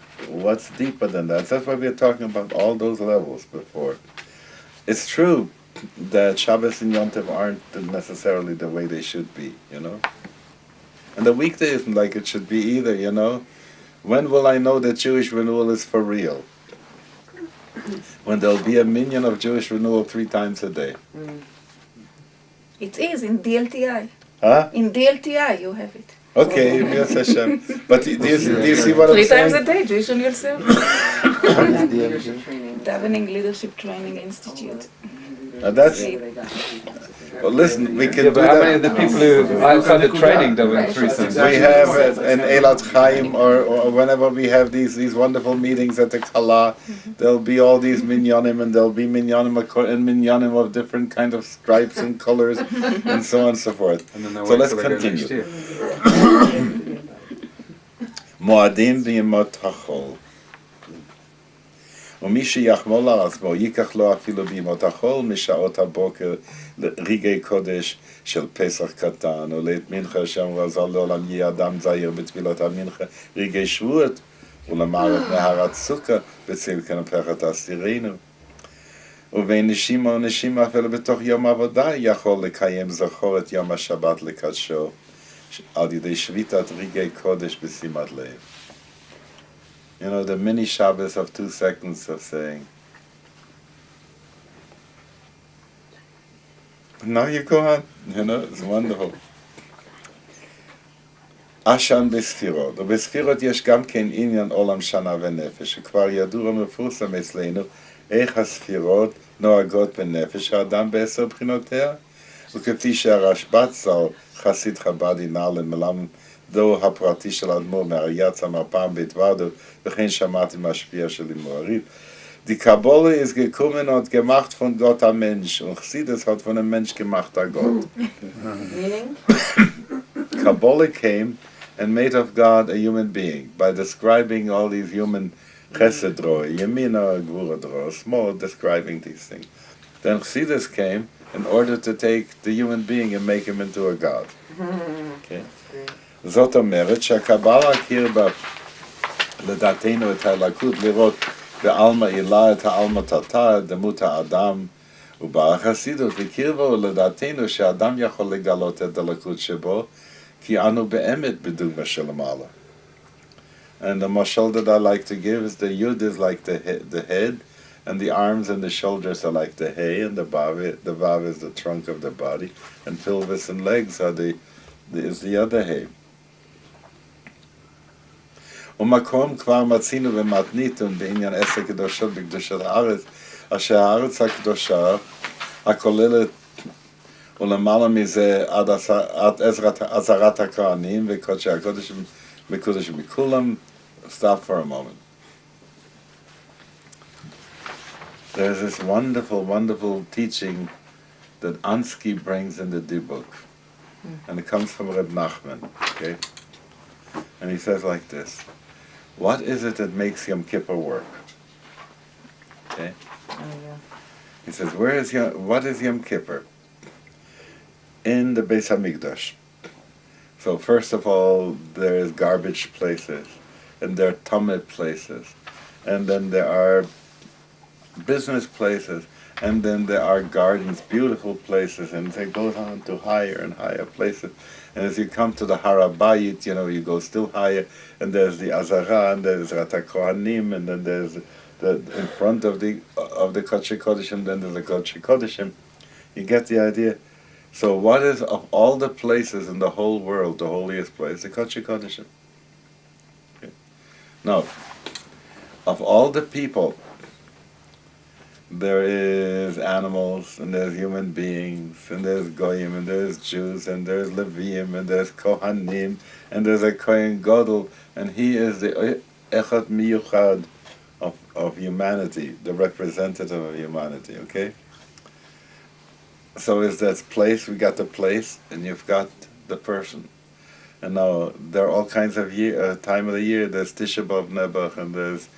what's deeper than that. That's why we're talking about all those levels before. It's true that Shabbos and Yom Tov aren't necessarily the way they should be, you know? And the weekday isn't like it should be either, you know? When will I know that Jewish renewal is for real? When there'll be a minyan of Jewish renewal 3 times a day. It is in DLTI. Huh? In DLTI you have it. Okay, yes, Hashem. But do you see what I'm 3 times a saying? day, Jewish renewal service. Leadership training. Davening Leadership Training Institute. That's, well, listen, we can Yeah, do but how many of the that. people who outside the training doing 3 things? We have an Eilat Chaim, or whenever we have these wonderful meetings at the Kala, there'll be all these minyanim, and there'll be minyanim of different kind of stripes and colors, and so on and so forth. And then they'll So wait let's till they go next continue. year. מועדים בימות החול. ומי שיחמול על עצמו, ייקח לו אפילו בימות החול, משעות הבוקר לרגעי קודש של פסח קטן, או לעת מנחה שאמרו עזר לעולם יהיה אדם זהיר בתפילות המנחה, רגעי שבועות, ולמערת נהרת סוכה, בצל כנפחת אסתירנו. ובין נשימה ונשימה אפילו בתוך יום עבודה, יכול לקיים זכור את יום השבת לקדשו, על ידי שביתת רגעי קודש בשימת לב. You know, the mini Shabbos of 2 seconds of saying, now you go on, you know, it's wonderful. עשן בספירות, ובספירות יש גם כן עניין עולם שנה ונפש, שכבר ידוע ומפורסם אצלנו איך הספירות נוהגות בנפש האדם ב10 בחינותיה, וכפי שהרשב"ץ ז"ל, חסיד חב"די נעל"ה מלמדו הפרטי של האדמו"ר מהראי"צ אמר פעם בית ורדו, וכן שמעתי מהשפיע של לימוריב. Die Kabbalah ist gekommen und gemacht von Gott ein Mensch, und Chassidus hat von einem Mensch gemacht ein Gott. Meaning? Kabbalah came and made of God a human being by describing all these human chesed roy, yemina, gvura dro, small, describing these things. Then Chassidus came in order to take the human being and make him into a God. Okay? זאת אומרת שהקבלה הכיר לדעתנו את הלקות לראות בעלמא אילה את העלמא תתא, דמות האדם, ובחסידות הכיר בו לדעתנו שהאדם יכול לגלות את הלקות שבו, כי אנו באמת בדוגמה של מעלה. And the mashal that I like to give is the yud is like the head, and the arms and the shoulders are like the hay, and the vav is the trunk of the body, and pelvis and legs are is the other hay. ומקום כבר מצינו במתניתון בעניין 10 קדושות בקדושת הארץ, אשר הארץ הקדושה הכוללת ולמעלה מזה עד עזרת הכהנים וקודשי הקודש מקודש מכולם. Stop for a moment. There's this wonderful teaching that Ansky brings in the Dibuk, and it comes from Reb Nachman, okay? And he says like this: what is it that makes Yom Kippur work? Okay? He says, what is Yom Kippur? In the Beis HaMikdash. So first of all, there is garbage places, and there are tameh places, and then there are business places, and then there are gardens, beautiful places, and it goes on to higher and higher places. And as you come to the Har HaBayit, you go still higher, and there's the Azara, and there's Rat HaKohanim, and then there's in front of the Kodesh Kodeshim, then there's a Kodesh Kodeshim. You get the idea? So what is, of all the places in the whole world, the holiest place? The Kodesh Kodeshim. Okay. Now, of all the people, there is animals, and there's human beings, and there's Goyim, and there's Jews, and there's Leviim, and there's Kohanim, and there's a Kohen Gadol, and he is the Echad Miyuchad of humanity, the representative of humanity, okay? So is that place, we got the place, and you've got the person. And now, there are all kinds of time of the year, there's Tisha B'Av Nebuch, and there's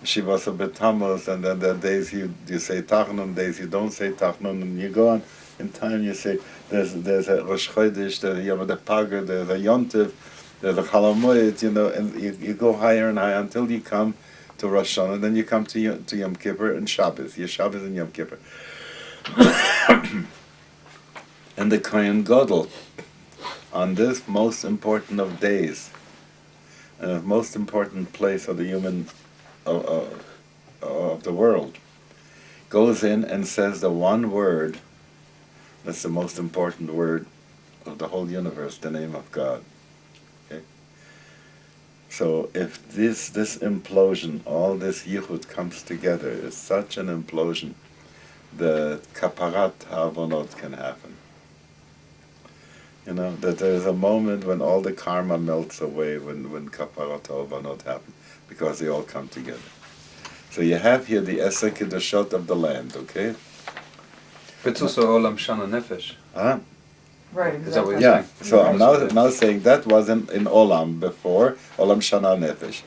Shivas B'Tammuz, and then there are days you say Tachnun, days you don't say Tachnun, and you go on in time, you say, there's a Rosh Chodesh, there's a Yom HaPaga, there's a Yontiv, there's a Chalamoyed, and you go higher and higher until you come to Rosh Hashanah, then you come to Yom Kippur and Shabbos, your Shabbos and Yom Kippur. And the Kohen Gadol, on this most important of days, and the most important place of the human of the world, goes in and says the one word that's the most important word of the whole universe, the name of God. Okay? So if this implosion, all this yichud comes together, it's such an implosion that kaparat havonot can happen. You know, that there is a moment when all the karma melts away when kaparat havonot happen, because they all come together. So you have here the Eser Kedoshot of the land, okay? But it's also Olam Shana Nefesh. Huh? Right, Is that what exactly. you're Yeah, saying? so I'm now saying that was in Olam before, Olam Shana Nefesh.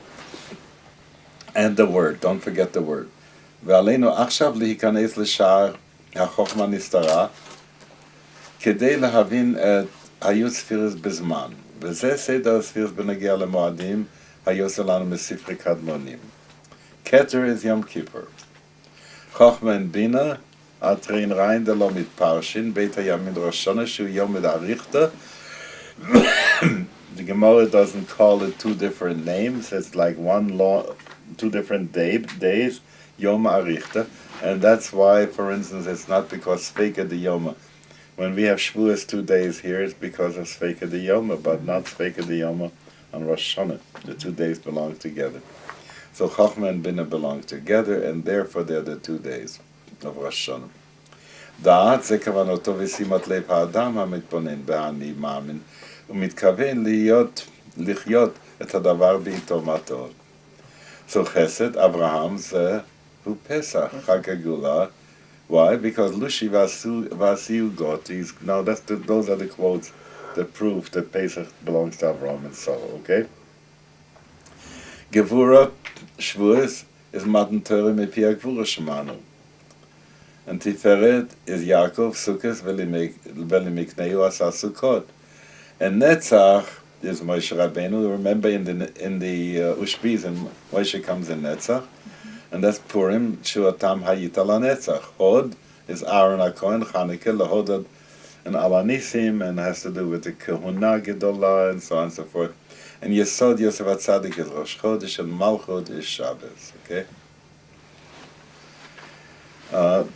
And the word, don't forget the word. ועלינו עכשיו להיכנס לשער החוכמה נסתרה, כדי להבין את היו ספירס בזמן. וזה סדר הספירס בנגיע למועדים, היו שלנו מספרי קדמונים. Keter is Yom Kippur. Chochma and Bina are train rein de lo mit Parshin, Beit HaYamid Rosh Hashanah, Shu Yom Med Arichta. The Gemara doesn't call it two different names, it's like two different days, Yom Arichta, and that's why, for instance, it's not because Sveika de Yoma. When we have Shavuos 2 days here, it's because of Sveika de Yoma, but not Sveika de Yoma on Rosh Hashanah. The 2 days belong together. So Chochma and Bina belong together, and therefore they're the 2 days of Rosh Hashanah. דעת זה כוונתו ושימת לב האדם המתבונן בעני מאמין, ומתכוון לחיות את הדבר בעיתו מה טוב. So Chesed, Abraham, זה הוא פסח, חג הגאולה. Why? Because Lushi Vasiu Gotis. Now those are the quotes that prove that Pesach belongs to Abraham and so, okay? Gevura Shavuos is Matan Torah Mepi Gevura Shemanu. And Tiferet is Yaakov, Sukkot, Velimikneu Asa Sukkot. And Netzach is Moshe Rabbeinu. Remember in the Ushpizim, Moshe comes in Netzach. And that's Purim, Shuatam Hayita La Netzach. Hod is Aaron HaKohen, Chanukah, Lahodad, and Alanisim, and has to do with the Kehuna Gedolah, and so on and so forth. And Yesod Yosef HaTzadik is Rosh Chodesh, and Malchut is Shabbos, okay?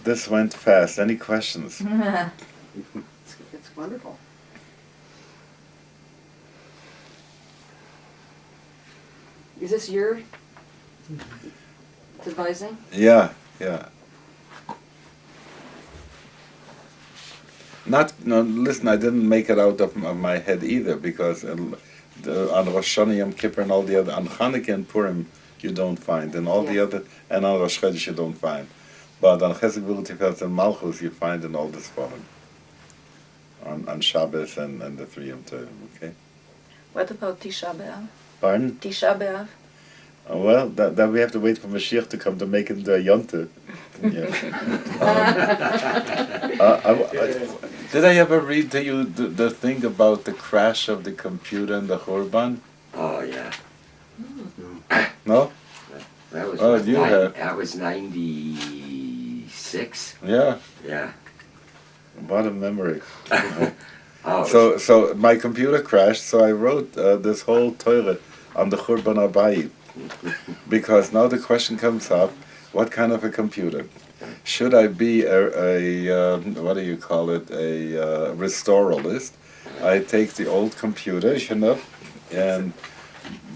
This went fast. Any questions? It's wonderful. Is this your devising? Yeah. Listen, I didn't make it out of my head either, because on Rosh Hashanah, Yom Kippur, and all the other, on Chanukah and Purim, you don't find, and all the other, and on Rosh Chodesh you don't find. But on Chesed Gvul Tiferet and Malchus you find in all this form. On Shabbos and the 3 Yom Tovim, okay? What about Tisha B'Av? Pardon? Tisha B'Av? Well, that we have to wait for Mashiach to come to make it into a Yontif. Yeah. Did I ever read to you the thing about the crash of the computer and the Churban? Oh, yeah. No? That was, that was 96. Yeah. Yeah. What a memory. Oh, So my computer crashed, so I wrote this whole Torah on the Churban Abayit. Because now the question comes up, What kind of a computer? Should I be a what do you call it, a restoralist? I take the old computer,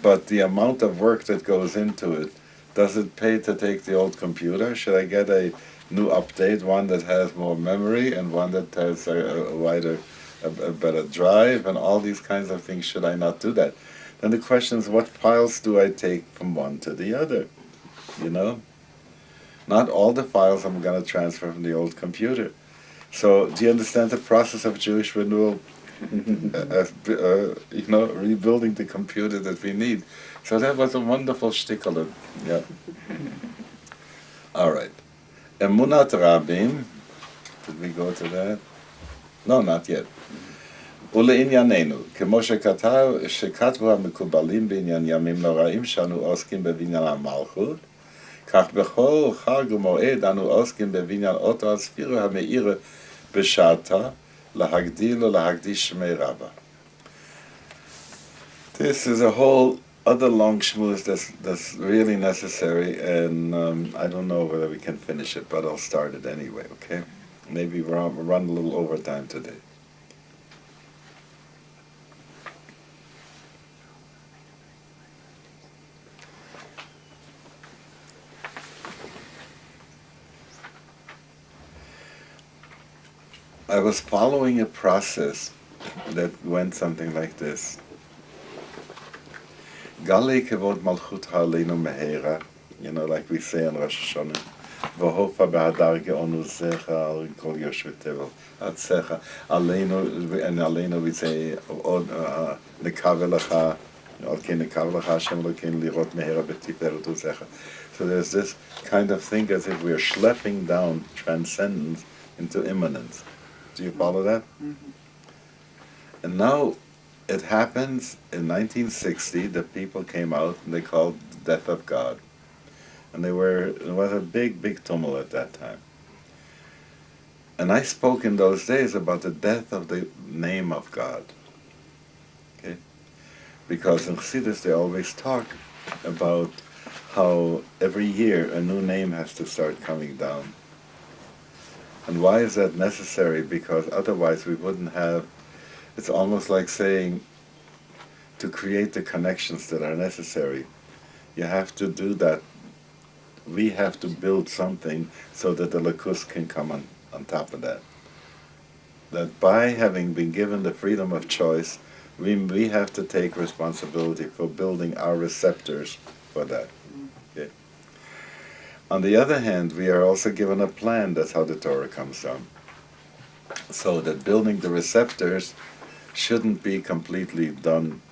but the amount of work that goes into it, does it pay to take the old computer? Should I get a new update, one that has more memory and one that has a wider, a better drive and all these kinds of things? Should I not do that? Then the question is, what files do I take from one to the other? Not all the files I'm going to transfer from the old computer. So do you understand the process of Jewish renewal? Rebuilding the computer that we need. So that was a wonderful shtickle. Yeah. All right. Emunat Rabim. Did we go to that? No, not yet. ולענייננו, כמו שכתבו המקובלים בעניין ימים נוראים שאנו עוסקים בבניין המלכות, כך בכל חג ומועד אנו עוסקים בבניין אותו הספירה המאירה בשעתה, להגדיל ולהקדיש שמי רבה. This is a whole other long schmooze that's really necessary, and I don't know whether we can finish it, but I'll start it anyway, okay? Maybe we'll run a little overtime today. I was following a process that went something like this. Gali kevod malchut ha'aleinu mehera, like we say in Rosh Hashanah. V'hofa b'hadar ge'onu zecha al kol yoshvet tevel atzecha. Aleinu we say, nekave lecha, al ken nekave lecha Hashem Elokeinu lirot mehera b'tiferet uzecha. So there's this kind of thing as if we're schlepping down transcendence into immanence. Do you follow that? Mm-hmm. And now it happens in 1960, the people came out and they called the death of God. And it was a big, big tumult at that time. And I spoke in those days about the death of the name of God. Okay? Because in Chassidus they always talk about how every year a new name has to start coming down. And why is that necessary? Because otherwise we wouldn't have, it's almost like saying, to create the connections that are necessary, you have to do that. We have to build something so that the Lakus can come on top of that. That by having been given the freedom of choice, we have to take responsibility for building our receptors for that. Okay? On the other hand, we are also given a plan. That's how the Torah comes down. So that building the receptors shouldn't be completely done.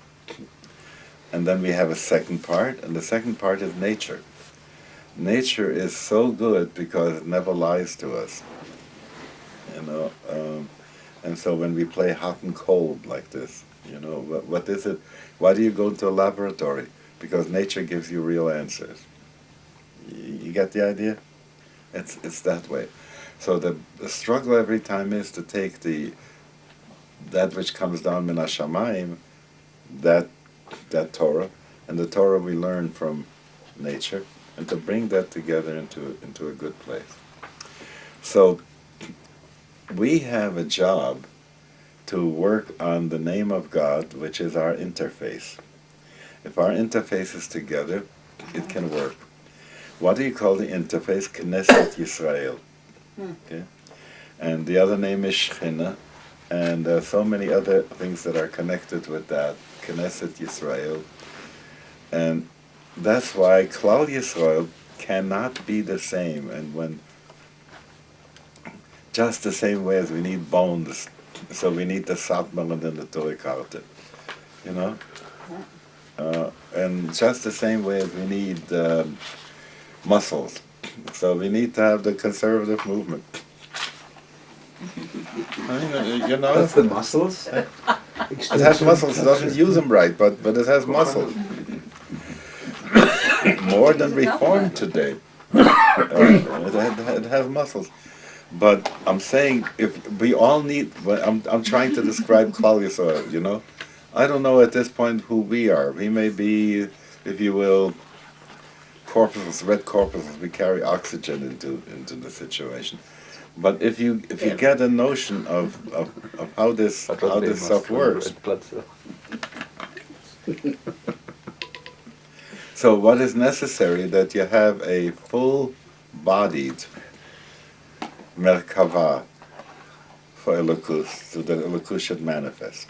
And then we have a second part, and the second part is nature. Nature is so good because it never lies to us. And so when we play hot and cold like this, what is it? Why do you go to a laboratory? Because nature gives you real answers. You get the idea? It's that way. So the struggle every time is to take that which comes down min hashamayim, that Torah, and the Torah we learn from nature, and to bring that together into a good place. So we have a job to work on the name of God, which is our interface. If our interface is together, it can work. What do you call the interface? Knesset Yisrael. Okay? And the other name is Shechina, and there are so many other things that are connected with that. Knesset Yisrael. And that's why Klal Yisrael cannot be the same, and when just the same way as we need bones, so we need the Satmar and then the Torikarte, and just the same way as we need muscles, so we need to have the conservative movement. That's the muscles. It has muscles. It doesn't use them right, but it has muscles. More than Reform today. It has muscles. But I'm saying, if we all need, I'm trying to describe Klal Yisrael, I don't know at this point who we are. We may be, if you will, corpuscles, red corpuscles, we carry oxygen into the situation. But if you get a notion of how this stuff works, so what is necessary that you have a full-bodied merkava for Elokus, so that Elokus should manifest.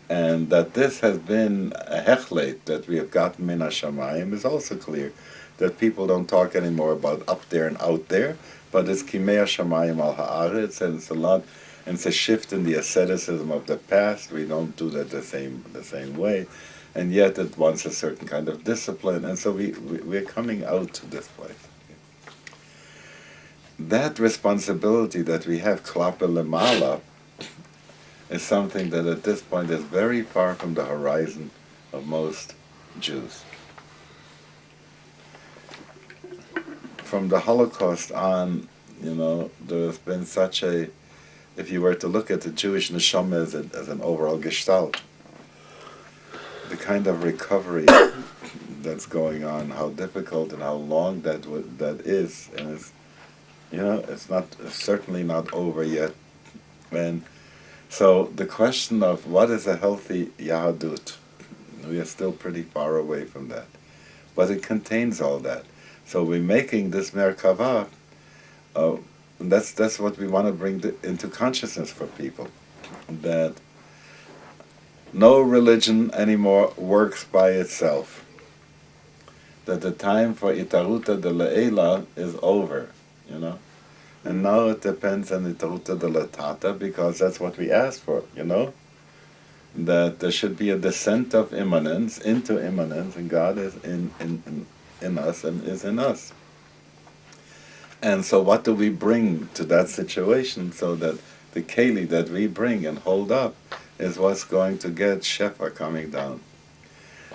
And that this has been a hechlet that we have gotten min hashamayim is also clear. That people don't talk anymore about up there and out there, but it's kimei hashamayim al haaretz, and it's a lot, and it's a shift in the asceticism of the past. We don't do that the same way, and yet it wants a certain kind of discipline, and so we're coming out to this place. That responsibility that we have klape lemala is something that at this point is very far from the horizon of most Jews. From the Holocaust on, there's been such a, if you were to look at the Jewish neshama as an overall gestalt, the kind of recovery that's going on, how difficult and how long that is, and it's certainly not over yet. And so the question of what is a healthy Yahadut, we are still pretty far away from that. But it contains all that. So we're making this Merkava, that's what we want to bring into consciousness for people. That no religion anymore works by itself. That the time for Itaruta de Le'ela is over, And now it depends on Itaruta de Latata, because that's what we asked for, That there should be a descent of immanence into immanence, and God is in us and is in us. And so what do we bring to that situation so that the keli that we bring and hold up is what's going to get Shefa coming down?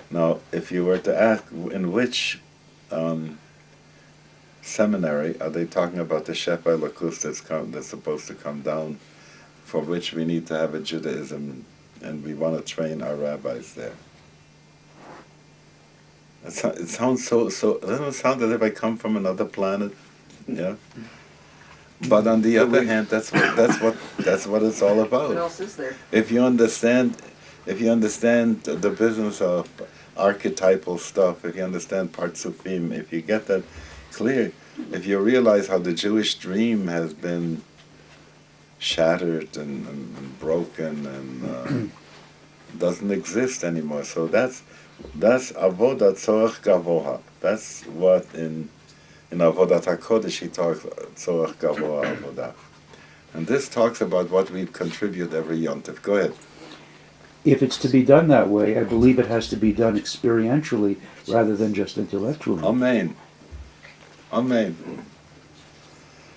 Now, if you were to ask in which seminary are they talking about the Shefa Elokus that's supposed to come down, for which we need to have a Judaism, and we want to train our rabbis there? It sounds so. It doesn't sound as if I come from another planet, yeah. But on the other hand, that's what it's all about. What else is there? If you understand the business of archetypal stuff, if you understand partsufim, if you get that clear, if you realize how the Jewish dream has been shattered and broken and doesn't exist anymore, so that's avodat tzorach gavoha. That's what in avodat hakodesh he talks tzorach gavoha avodah, and this talks about what we contribute every yontif. Go ahead. If it's to be done that way, I believe it has to be done experientially rather than just intellectually. Amen. Amen.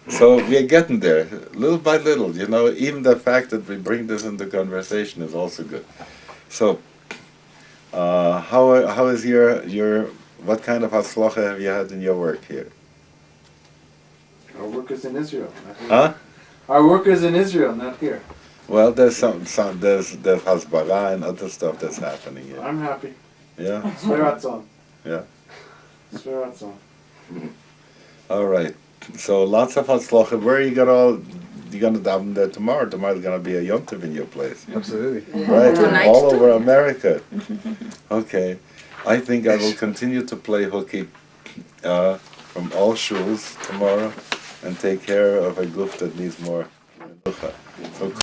So we're getting there, little by little. Even the fact that we bring this into conversation is also good. So, how is your what kind of hatzlacha have you had in your work here? Our work is in Israel, not here. Huh? Our work is in Israel, not here. Well, there's there's hasbara and other stuff that's happening here. I'm happy. Yeah. Sveratzon. Yeah. Sveratzon. All right. So lots of hatzlacha. Where are you gonna daven there tomorrow? Tomorrow's gonna be a Yom Tov in your place. Absolutely. Right, Tonight all too. over America. Okay, I think I will continue to play hooky from all shuls tomorrow and take care of a goof that needs more. So